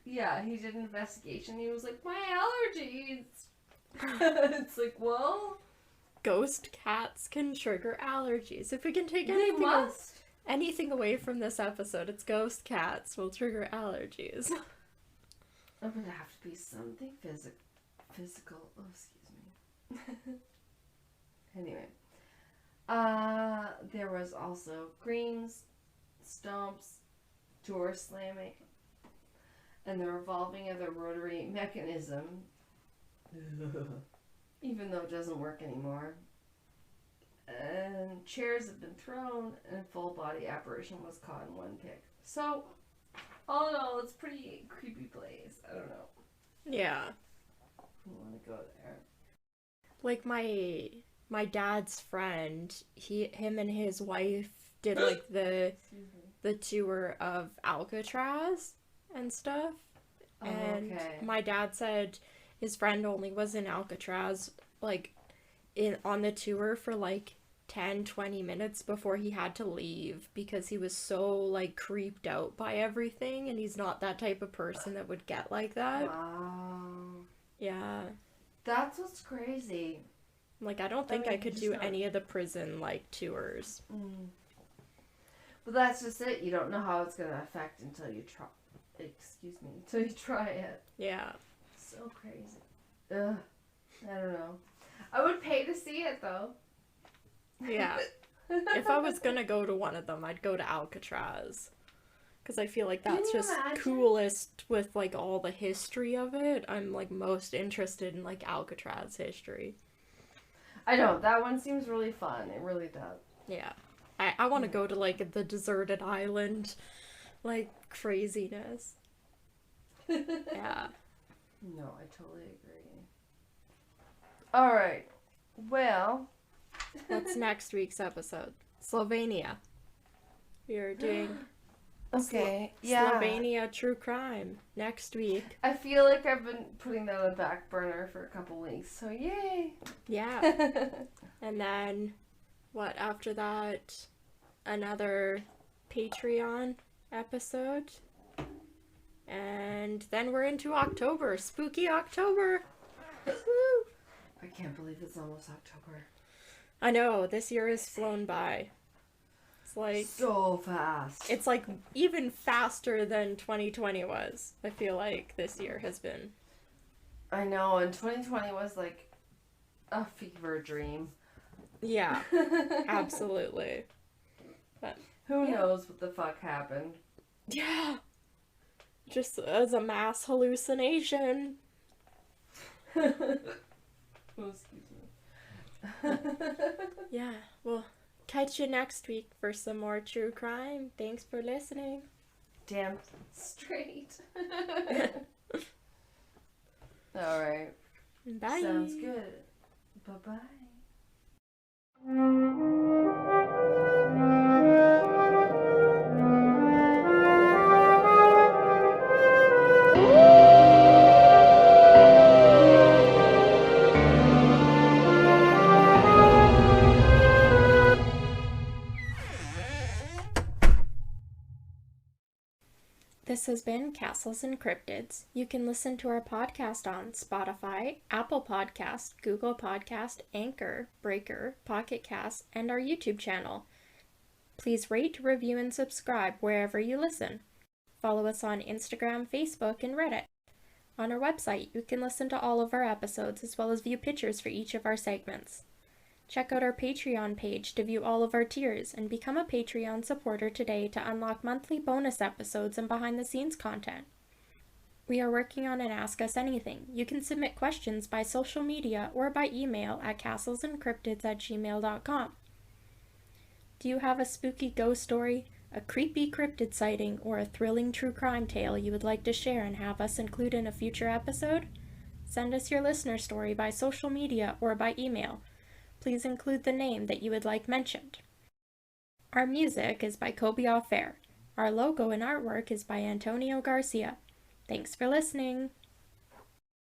Yeah, he did an investigation. He was like, my allergies. It's like, well, Ghost cats can trigger allergies. If we can take they must. anything away from this episode, it's ghost cats will trigger allergies. I'm gonna have to be something physical. Oh, excuse me. Anyway, there was also screams, stomps, door slamming, and the revolving of the rotary mechanism, even though it doesn't work anymore. And chairs have been thrown, and full body apparition was caught in one pic. So, all in all, it's a pretty creepy place. I don't know. Yeah. I want to go there. Like my dad's friend, him and his wife did like the tour of Alcatraz and stuff. Oh, And okay. my dad said his friend only was in Alcatraz like on the tour for like 10-20 minutes before he had to leave because he was so like creeped out by everything, and he's not that type of person that would get like that. Wow. Yeah. That's what's crazy. Like I don't think I could do any of the prison like tours. But that's just it. You don't know how it's gonna affect until you try. Until you try it. Yeah. So crazy. Ugh. I don't know. I would pay to see it though. Yeah. If I was gonna go to one of them, I'd go to Alcatraz. Because I feel like that's just coolest with like all the history of it. I'm like most interested in like Alcatraz history. I know. That one seems really fun. It really does. Yeah. I want to go to like the deserted island. Like craziness. Yeah. No, I totally agree. Alright. Well. What's next week's episode? Slovenia. We are doing Okay. Yeah. Slovenia true crime next week. I feel like I've been putting that on the back burner for a couple weeks, so yay! Yeah. And then, what, after that, another Patreon episode. And then we're into October. Spooky October! Woo! I can't believe it's almost October. I know, this year has flown by. It's like... so fast. It's like even faster than 2020 was. I feel like this year has been. I know, and 2020 was like a fever dream. Yeah, absolutely. But who knows what the fuck happened? Yeah. Just as a mass hallucination. Oh, excuse me. Yeah, well, catch you next week for some more true crime. Thanks for listening. Damn straight. Alright. Bye. Sounds good. Bye-bye. This has been Castles and Cryptids. You can listen to our podcast on Spotify, Apple Podcast, Google Podcast, Anchor, Breaker, Pocket Cast, and our YouTube channel. Please rate, review, and subscribe wherever you listen. Follow us on Instagram, Facebook, and Reddit. On our website, you can listen to all of our episodes as well as view pictures for each of our segments. Check out our Patreon page to view all of our tiers and become a Patreon supporter today to unlock monthly bonus episodes and behind-the-scenes content. We are working on an Ask Us Anything. You can submit questions by social media or by email at castlesandcryptids@gmail.com. Do you have a spooky ghost story, a creepy cryptid sighting, or a thrilling true crime tale you would like to share and have us include in a future episode? Send us your listener story by social media or by email. Please include the name that you would like mentioned. Our music is by Kobe Fair. Our logo and artwork is by Antonio Garcia. Thanks for listening.